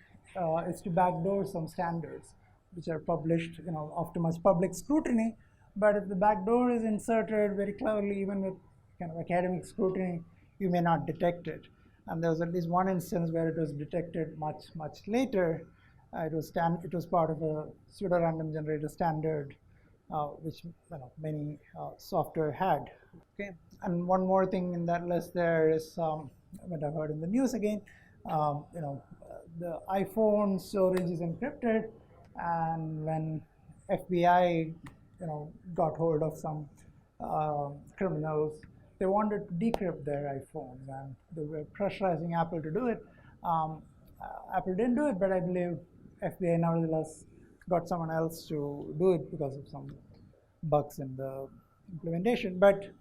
is to backdoor some standards, which are published, after much public scrutiny. But if the backdoor is inserted very cleverly, even with kind of academic scrutiny, you may not detect it. And there was at least one instance where it was detected much later. It was part of a pseudo-random generator standard, which many software had. Okay, and one more thing in that list there is what I've heard in the news again. The iPhone storage is encrypted, and when FBI got hold of some criminals, they wanted to decrypt their iPhones, and they were pressurizing Apple to do it. Apple didn't do it, but I believe FBI nevertheless got someone else to do it because of some bugs in the implementation. But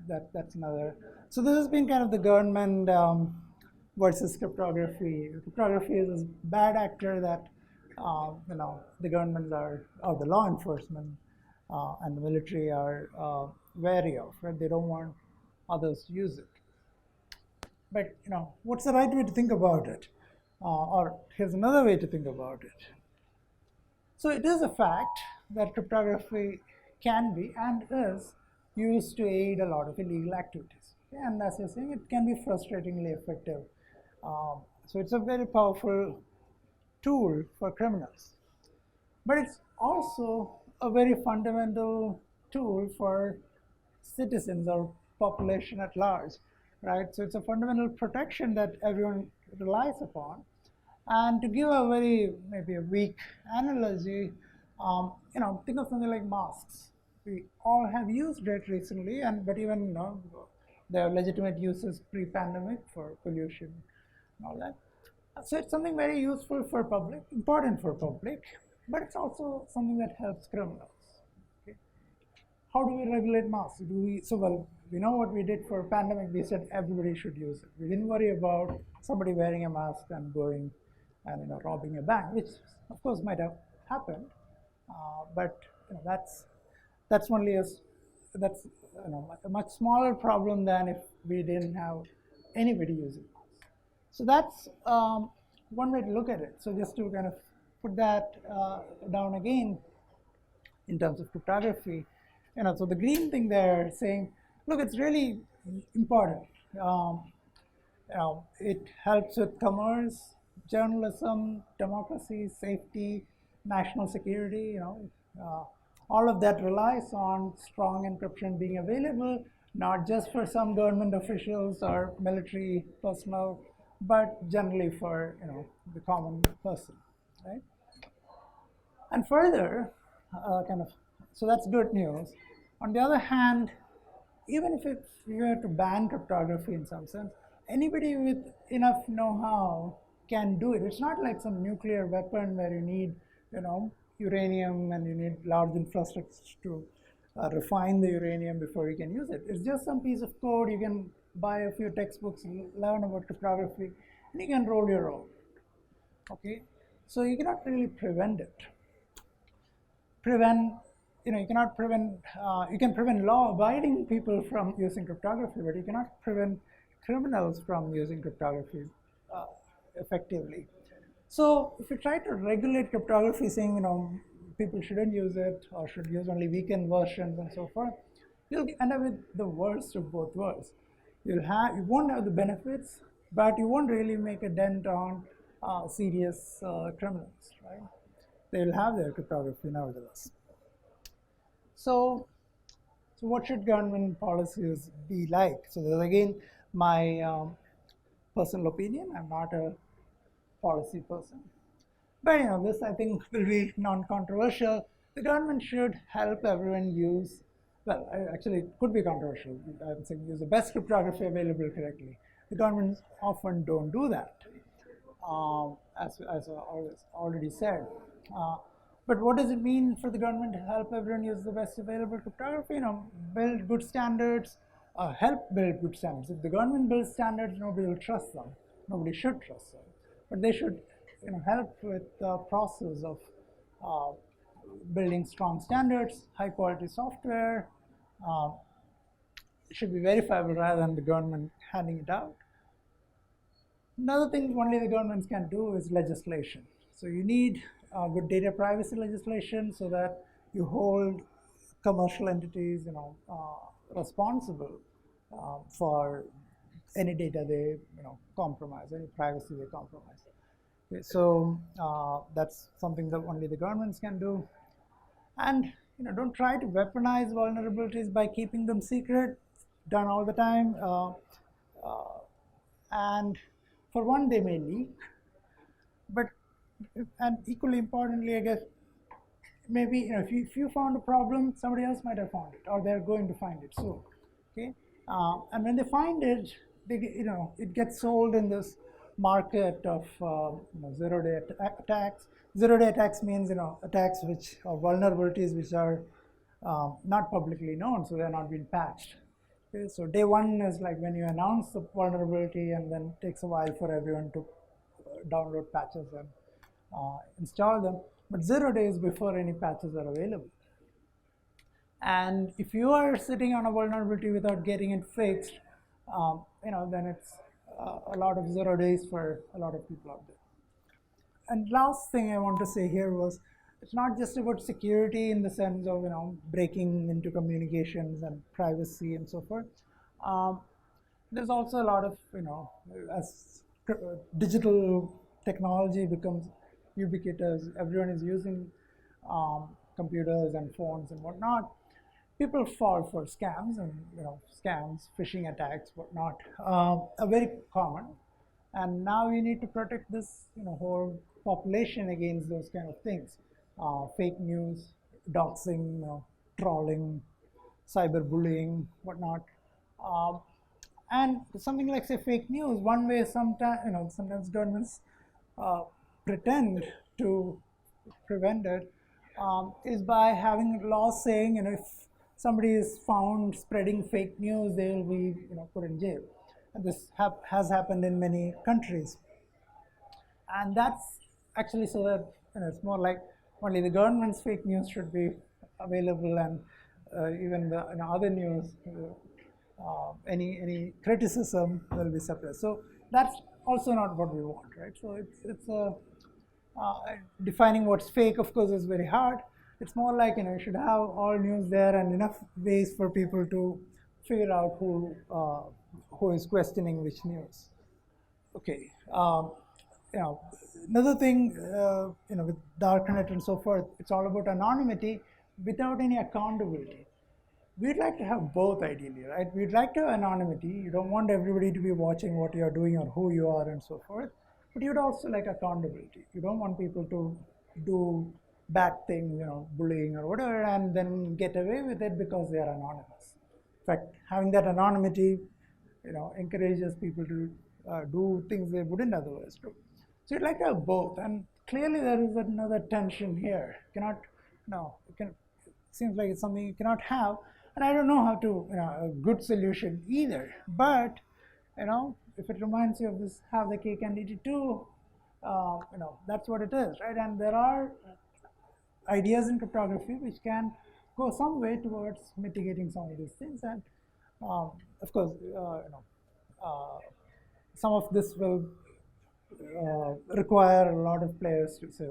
that's another. So this has been kind of the government versus cryptography. Cryptography is this bad actor that the governments or the law enforcement and the military are wary of, right? They don't want others to use it. But what's the right way to think about it? Or here's another way to think about it. So it is a fact that cryptography can be and is used to aid a lot of illegal activities. Okay? And as you're saying, it can be frustratingly effective. So it's a very powerful tool for criminals. But it's also a very fundamental tool for citizens or population at large, right? So it's a fundamental protection that everyone relies upon. And to give a maybe a weak analogy, think of something like masks. We all have used it recently, but even there are legitimate uses pre-pandemic for pollution and all that. So it's something very useful for public, important for public, but it's also something that helps criminals. Okay? How do we regulate masks? We know what we did for pandemic. We said everybody should use it. We didn't worry about somebody wearing a mask and going and robbing a bank, which of course might have happened, but that's a much smaller problem than if we didn't have anybody using masks. So that's one way to look at it. So just to kind of put that down again in terms of cryptography, so the green thing there saying, look, it's really important. It helps with commerce, journalism, democracy, safety, national security. All of that relies on strong encryption being available, not just for some government officials or military personnel, but generally for the common person, right? And further, so that's good news. On the other hand, even if we were to ban cryptography in some sense, anybody with enough know-how can do it. It's not like some nuclear weapon where you need uranium and you need large infrastructure to refine the uranium before you can use it. It's just some piece of code. You can buy a few textbooks, learn about cryptography, and you can roll your own. Okay, so you cannot really prevent it. You cannot prevent. You can prevent law-abiding people from using cryptography, but you cannot prevent criminals from using cryptography effectively. So if you try to regulate cryptography, saying people shouldn't use it or should use only weakened versions and so forth, you'll end up with the worst of both worlds. You won't have the benefits, but you won't really make a dent on serious criminals, right? They'll have their cryptography nevertheless. So what should government policies be like? So there's again my personal opinion. I'm not a policy person. But this I think will be non-controversial. The government should help everyone use, well, actually it could be controversial. I'm saying use the best cryptography available correctly. The governments often don't do that, as I already said. But what does it mean for the government to help everyone use the best available cryptography? Build good standards, help build good standards. If the government builds standards, nobody will trust them. Nobody should trust them. But they should help with the process of building strong standards, high quality software. It should be verifiable rather than the government handing it out. Another thing only the governments can do is legislation. So you need good data privacy legislation so that you hold commercial entities responsible for any data they compromise, any privacy they compromise. Okay, so that's something that only the governments can do. And don't try to weaponize vulnerabilities by keeping them secret. Done all the time. And for one, they may leak. But and equally importantly, I guess, maybe if you found a problem, somebody else might have found it, or they're going to find it soon. Okay, and when they find it, it gets sold in this market of zero-day attacks. Zero-day attacks means attacks which or vulnerabilities which are not publicly known, so they're not being patched. Okay, so day one is like when you announce the vulnerability, and then it takes a while for everyone to download patches and install them. But 0 days before any patches are available. And if you are sitting on a vulnerability without getting it fixed, then it's a lot of 0 days for a lot of people out there. And last thing I want to say here was, it's not just about security in the sense of breaking into communications and privacy and so forth. There's also a lot of as digital technology becomes ubiquitous, everyone is using computers and phones and whatnot. People fall for scams and scams, phishing attacks, whatnot, are very common. And now you need to protect this whole population against those kind of things. Fake news, doxing, trolling, cyberbullying, whatnot. And something like, say, fake news, one way sometimes governments pretend to prevent it is by having laws saying, if somebody is found spreading fake news, they will be put in jail. And this has happened in many countries. And that's actually so that it's more like only the government's fake news should be available, and even the other news, any criticism will be suppressed. So that's also not what we want, right? So it's defining what's fake, of course, is very hard. It's more like you should have all news there and enough ways for people to figure out who is questioning which news. Okay. Another thing, with darknet and so forth, it's all about anonymity without any accountability. We'd like to have both ideally, right? We'd like to have anonymity. You don't want everybody to be watching what you're doing or who you are and so forth. But you'd also like accountability. You don't want people to do bad things, bullying or whatever, and then get away with it because they are anonymous. In fact, having that anonymity, encourages people to do things they wouldn't otherwise do. So you'd like to have both, and clearly there is another tension here. seems like it's something you cannot have, and I don't know how to, a good solution either. But, if it reminds you of this, have the cake and eat it too, that's what it is, right? And there are ideas in cryptography which can go some way towards mitigating some of these things, and of course, some of this will require a lot of players to say,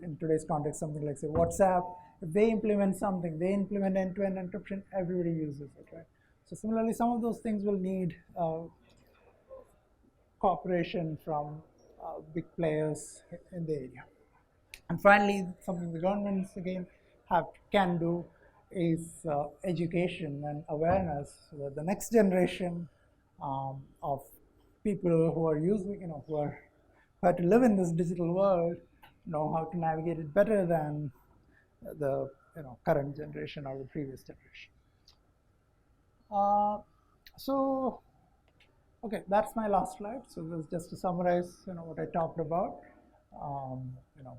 in today's context, something like say WhatsApp. If they implement something, they implement end-to-end encryption, everybody uses it, right? So similarly, some of those things will need cooperation from big players in the area. And finally, something the governments again can do is education and awareness, so that the next generation of people who are using, who have to live in this digital world, know how to navigate it better than the current generation or the previous generation. So, okay, that's my last slide. So this is just to summarize, what I talked about.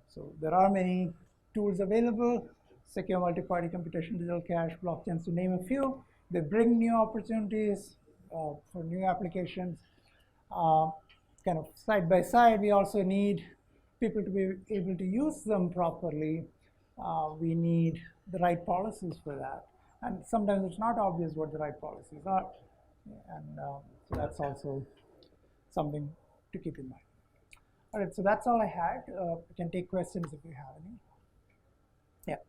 So there are many tools available: secure multi-party computation, digital cash, blockchains, to name a few. They bring new opportunities for new applications. Kind of side by side, we also need people to be able to use them properly. We need the right policies for that, and sometimes it's not obvious what the right policies are, and so that's also something to keep in mind. All right, so that's all I had. We can take questions if you have any. Yeah.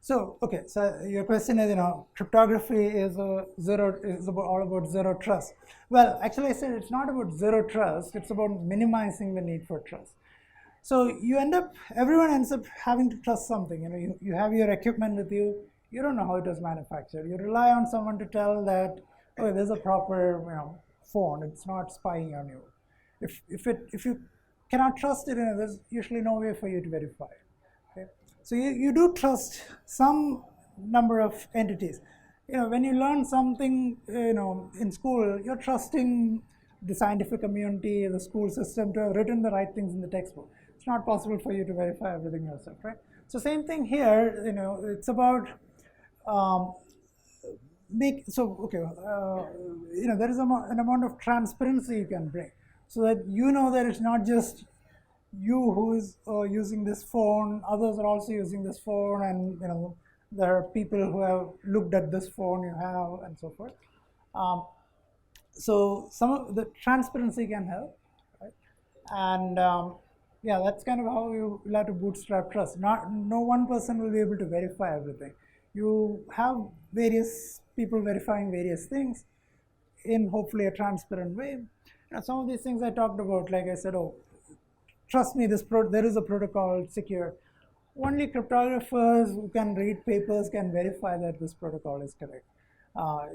So, okay, so your question is, cryptography is all about zero trust. Well, actually, I said it's not about zero trust. It's about minimizing the need for trust. So everyone ends up having to trust something. You have your equipment with you. You don't know how it was manufactured. You rely on someone to tell that, oh, there's a proper, phone. It's not spying on you. If you cannot trust it, there's usually no way for you to verify it. Okay? So you do trust some number of entities. When you learn something, in school, you're trusting the scientific community, the school system to have written the right things in the textbook. It's not possible for you to verify everything yourself, right? So same thing here. It's about there is an amount of transparency you can bring, so that that it's not just you who is using this phone. Others are also using this phone, and there are people who have looked at this phone you have, and so forth. So some of the transparency can help, right? And yeah, that's kind of how you will have to bootstrap trust. No one person will be able to verify everything. You have various people verifying various things in hopefully a transparent way. Some of these things I talked about, like I said, trust me, there is a protocol secure. Only cryptographers who can read papers can verify that this protocol is correct,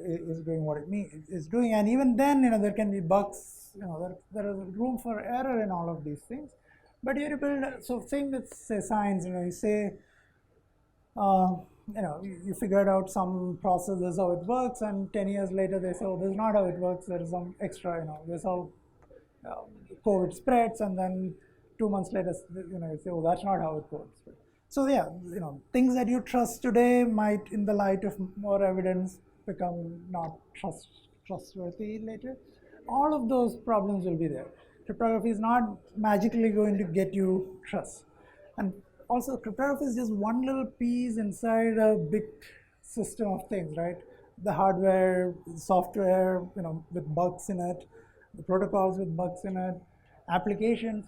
is doing what it is doing. And even then, there can be bugs. There is room for error in all of these things. But you build. So same with say science. You say. You figured out some process, this is how it works, and 10 years later they say, oh, this is not how it works, there is some extra, this is how COVID spreads, and then 2 months later, you say, oh, that's not how it works. So yeah, things that you trust today might, in the light of more evidence, become not trustworthy later. All of those problems will be there. Cryptography is not magically going to get you trust. And also, cryptography is just one little piece inside a big system of things, right? The hardware, software, with bugs in it, the protocols with bugs in it, applications,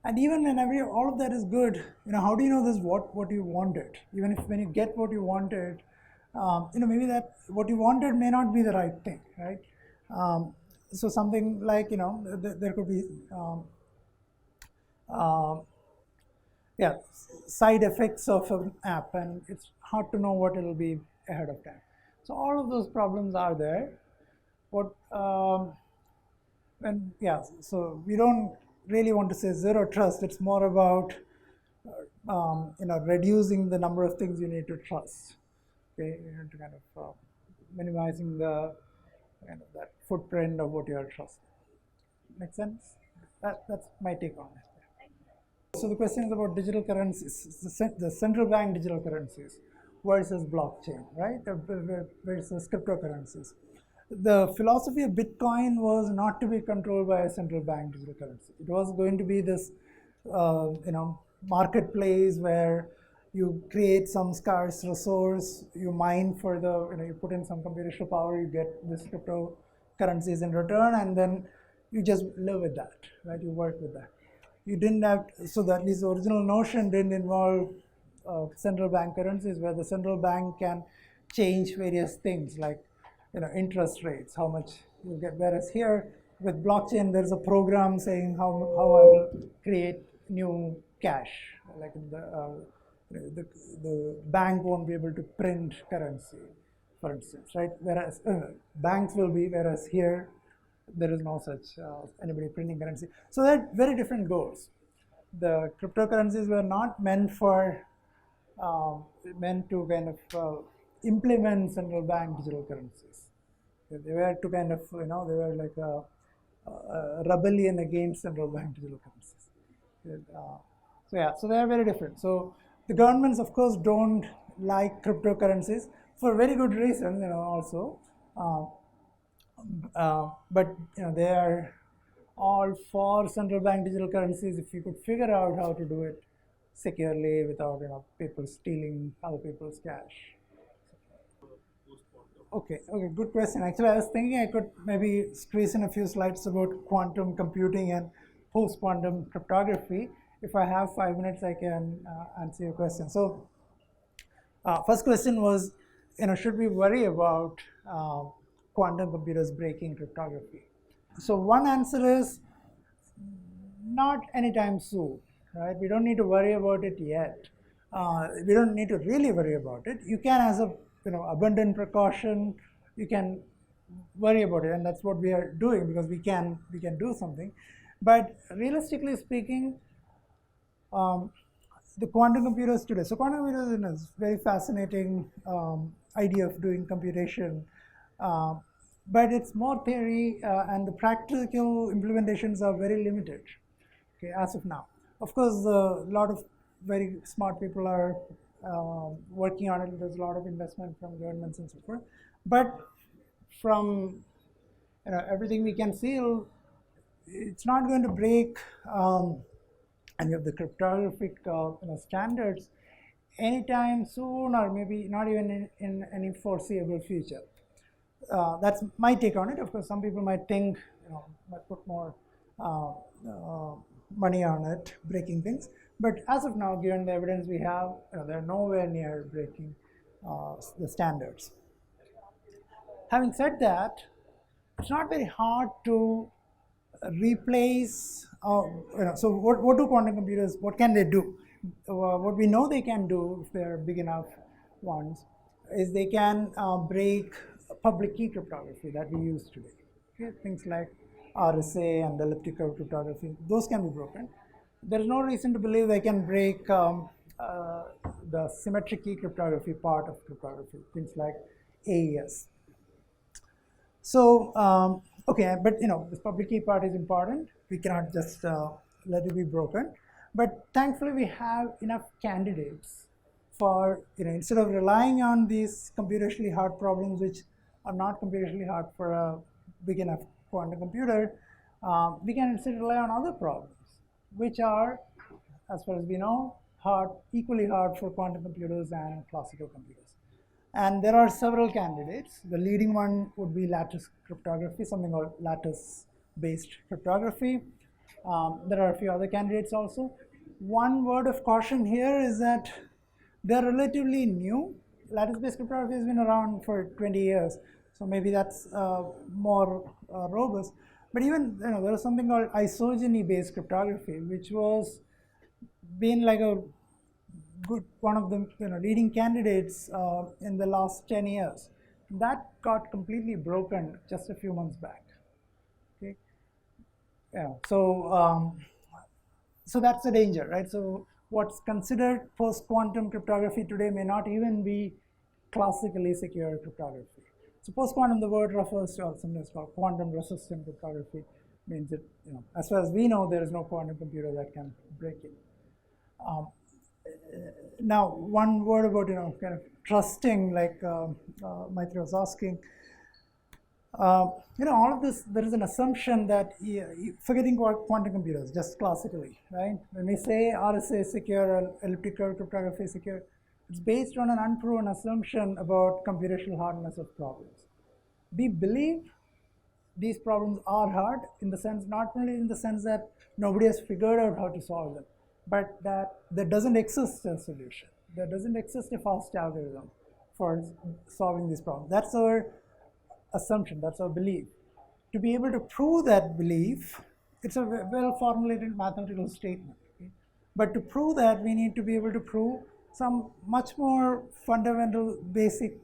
and even when all of that is good, how do you know this is what you wanted? Even if when you get what you wanted, maybe that what you wanted may not be the right thing, right? So something like there could be side effects of an app, and it's hard to know what it'll be ahead of time. So all of those problems are there. So we don't really want to say zero trust. It's more about reducing the number of things you need to trust. Okay, to kind of minimizing the that footprint of what you are trusting. Make sense? That's my take on it. So the question is about digital currencies, the central bank digital currencies versus blockchain, right? Versus cryptocurrencies. The philosophy of Bitcoin was not to be controlled by a central bank digital currency. It was going to be this, marketplace where you create some scarce resource, you mine for the, you put in some computational power, you get this cryptocurrencies in return, and then you just live with that, right? You work with that. You didn't have, so that this original notion didn't involve central bank currencies where the central bank can change various things like, interest rates, how much you get. Whereas here with blockchain, there's a program saying how I will create new cash. Like the bank won't be able to print currency, for instance, right? Whereas banks will be, whereas here there is no such anybody printing currency. So they're very different goals. The cryptocurrencies were not meant for meant to kind of implement central bank digital currencies. They were to kind of, they were like a rebellion against central bank digital currencies. So they are very different. So the governments, of course, don't like cryptocurrencies for very good reasons, also. But they are all for central bank digital currencies if you could figure out how to do it securely without people stealing other people's cash. Okay, good question. Actually, I was thinking I could maybe squeeze in a few slides about quantum computing and post-quantum cryptography. If I have 5 minutes, I can answer your question. So, first question was, should we worry about quantum computers breaking cryptography? So one answer is not anytime soon, right? We don't need to worry about it yet. We don't need to really worry about it. You can, as a abundant precaution, you can worry about it, and that's what we are doing because we can do something. But realistically speaking, the quantum computers today. So quantum computers is a very fascinating idea of doing computation. But it's more theory, and the practical implementations are very limited, okay, as of now. Of course, a lot of very smart people are working on it. There's a lot of investment from governments and so forth. But from everything we can see, it's not going to break any of the cryptographic standards anytime soon, or maybe not even in any foreseeable future. That's my take on it. Of course, some people might think, might put more money on it, breaking things. But as of now, given the evidence we have, they're nowhere near breaking the standards. Having said that, it's not very hard to replace. So what do quantum computers? What can they do? What we know they can do, if they're big enough ones, is they can break public key cryptography that we use today. Okay? Things like RSA and elliptical cryptography, those can be broken. There is no reason to believe they can break the symmetric key cryptography part of cryptography, things like AES. So, okay, but this public key part is important. We cannot just let it be broken. But thankfully, we have enough candidates for, instead of relying on these computationally hard problems, which are not computationally hard for a big enough quantum computer, we can instead rely on other problems, which are, as far as we know, equally hard for quantum computers and classical computers. And there are several candidates. The leading one would be lattice cryptography, something called lattice-based cryptography. There are a few other candidates also. One word of caution here is that they're relatively new. Lattice-based cryptography has been around for 20 years, so maybe that's more robust. But even there was something called isogeny-based cryptography, which was been like a good one of the leading candidates in the last 10 years. That got completely broken just a few months back. Okay, yeah. So that's the danger, right? So what's considered post-quantum cryptography today may not even be classically secure cryptography. So post-quantum, the word refers to something that's called quantum-resistant cryptography. Means that as far as we know, there is no quantum computer that can break it. Um, Now, one word about kind of trusting, like Maitri was asking. All of this, there is an assumption that, forgetting quantum computers, just classically, right? When we say RSA is secure or elliptic curve cryptography is secure, it's based on an unproven assumption about computational hardness of problems. We believe these problems are hard in the sense, not only in the sense that nobody has figured out how to solve them, but that there doesn't exist a solution. There doesn't exist a fast algorithm for solving these problems. That's our assumption, that's our belief. To be able to prove that belief, it's a well formulated mathematical statement. Okay? But to prove that, we need to be able to prove some much more fundamental, basic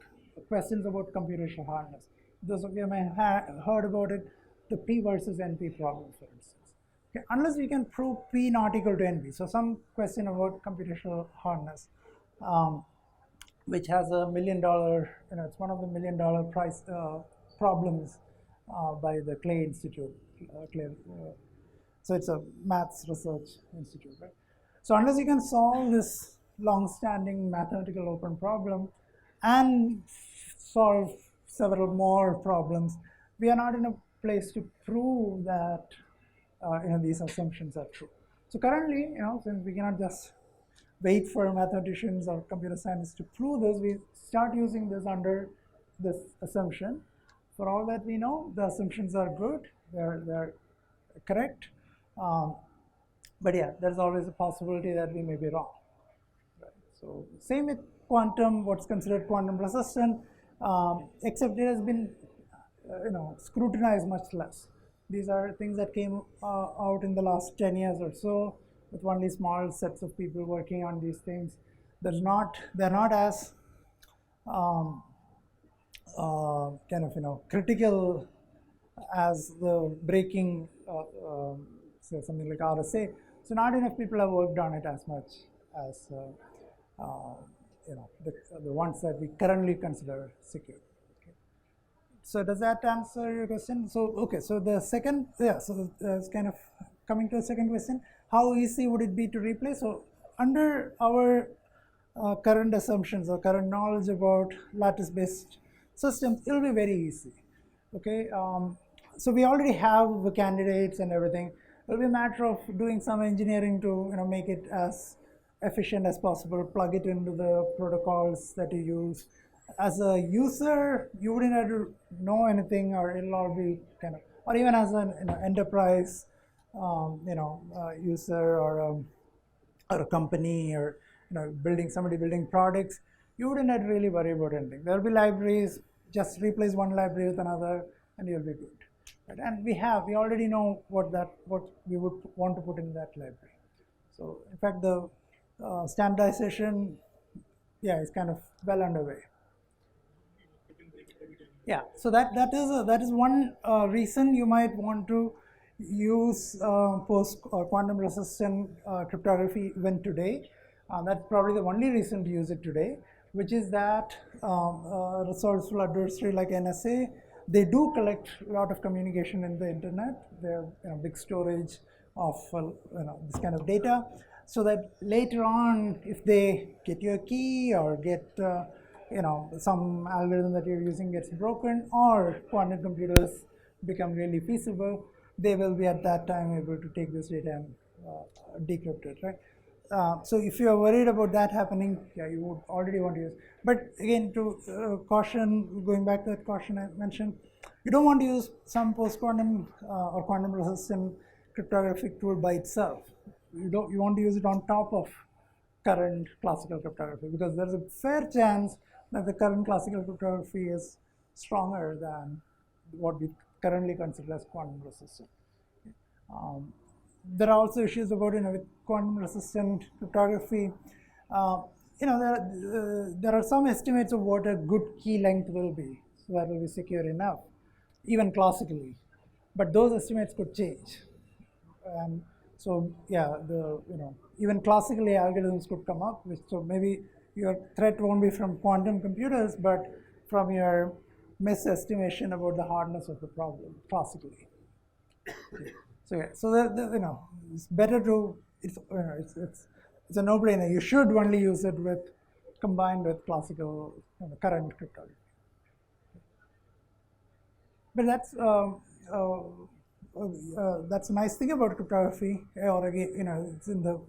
questions about computational hardness. Those of you may have heard about it, the P versus NP problem, for instance. Okay? Unless we can prove P not equal to NP, so some question about computational hardness. Which has $1 million, it's one of the $1 million price problems by the Clay Institute. So it's a maths research institute, right? So unless you can solve this long-standing mathematical open problem and solve several more problems, we are not in a place to prove that these assumptions are true. So currently, since we cannot just wait for mathematicians or computer scientists to prove this, we start using this under this assumption. For all that we know, the assumptions are good, they're correct. But yeah, there's always a possibility that we may be wrong. Right? So same with quantum, what's considered quantum resistant, except it has been scrutinized much less. These are things that came out in the last 10 years or so, with only small sets of people working on these things. They're not as critical as the breaking, say something like RSA. So not enough people have worked on it as much as the ones that we currently consider secure. Okay. So does that answer your question? So okay, so the second, so it's kind of coming to the second question. How easy would it be to replace? So under our current assumptions or current knowledge about lattice-based systems, it will be very easy. Okay, so we already have the candidates and everything. It will be a matter of doing some engineering to make it as efficient as possible, plug it into the protocols that you use. As a user, you wouldn't have to know anything, or it'll all be kind of, or even as an enterprise user or a company, or somebody building products, you wouldn't have to really worry about anything. There'll be libraries, just replace one library with another and you'll be good. Right? And we already know what we would want to put in that library. So in fact, the standardization is kind of well underway. Yeah, so that is one reason you might want to use post or quantum resistant cryptography even today. That's probably the only reason to use it today, which is that a resourceful adversary like NSA, they do collect a lot of communication in the internet. They have big storage of this kind of data, so that later on, if they get your key or get some algorithm that you're using gets broken, or quantum computers become really feasible, they will be at that time able to take this data and decrypt it, right? So if you are worried about that happening, you would already want to use. But again, to caution, going back to that caution I mentioned, you don't want to use some post-quantum or quantum-resistant cryptographic tool by itself. You want to use it on top of current classical cryptography, because there's a fair chance that the current classical cryptography is stronger than what we currently consider as quantum resistant. There are also issues about with quantum resistant cryptography. There are some estimates of what a good key length will be, so that will be secure enough, even classically. But those estimates could change, and so even classically algorithms could come up. So maybe your threat won't be from quantum computers, but from your misestimation about the hardness of the problem classically. So it's better to it's it's a no-brainer. You should only use it with combined with classical current cryptography. But that's a nice thing about cryptography, or again, it's in the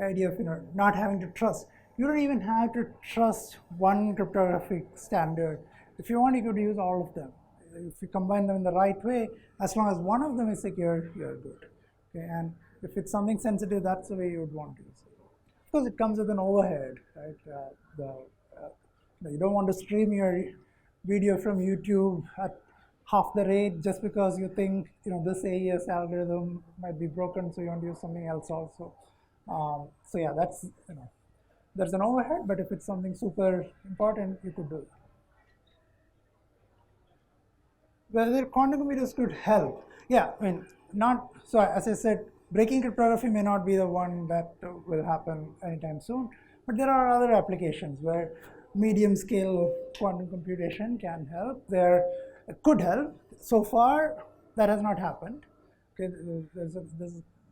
idea of not having to trust. You don't even have to trust one cryptographic standard. If you want, you could use all of them. If you combine them in the right way, as long as one of them is secure, you're good. Okay, and if it's something sensitive, that's the way you would want to use it. Of course, it comes with an overhead, right? You don't want to stream your video from YouTube at half the rate just because you think this AES algorithm might be broken, so you want to use something else also. So yeah, that's there's an overhead, but if it's something super important, you could do it. Whether quantum computers could help, yeah, I mean, not so. As I said, breaking cryptography may not be the one that will happen anytime soon, but there are other applications where medium scale quantum computation can help. There could help. So far, that has not happened. Okay, there's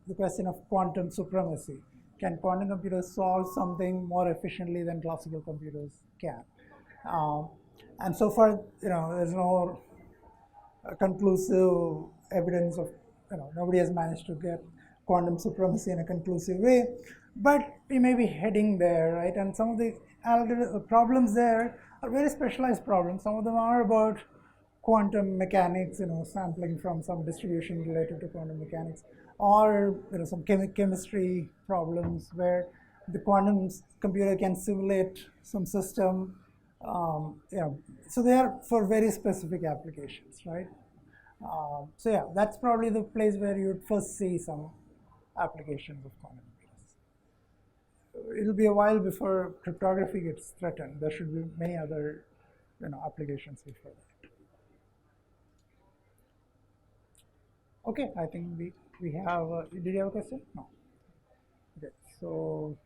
the question of quantum supremacy. Can quantum computers solve something more efficiently than classical computers can? And so far, there's no conclusive evidence of, nobody has managed to get quantum supremacy in a conclusive way, but we may be heading there, right? And some of the problems there are very specialized problems. Some of them are about quantum mechanics, sampling from some distribution related to quantum mechanics, or some chemistry problems where the quantum computer can simulate some system. So they are for very specific applications, right? So yeah, that's probably the place where you'd first see some applications of quantum computers. It'll be a while before cryptography gets threatened. There should be many other applications before that. Okay, I think we have, did you have a question? No. Okay, so,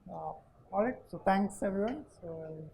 all right, so thanks everyone. So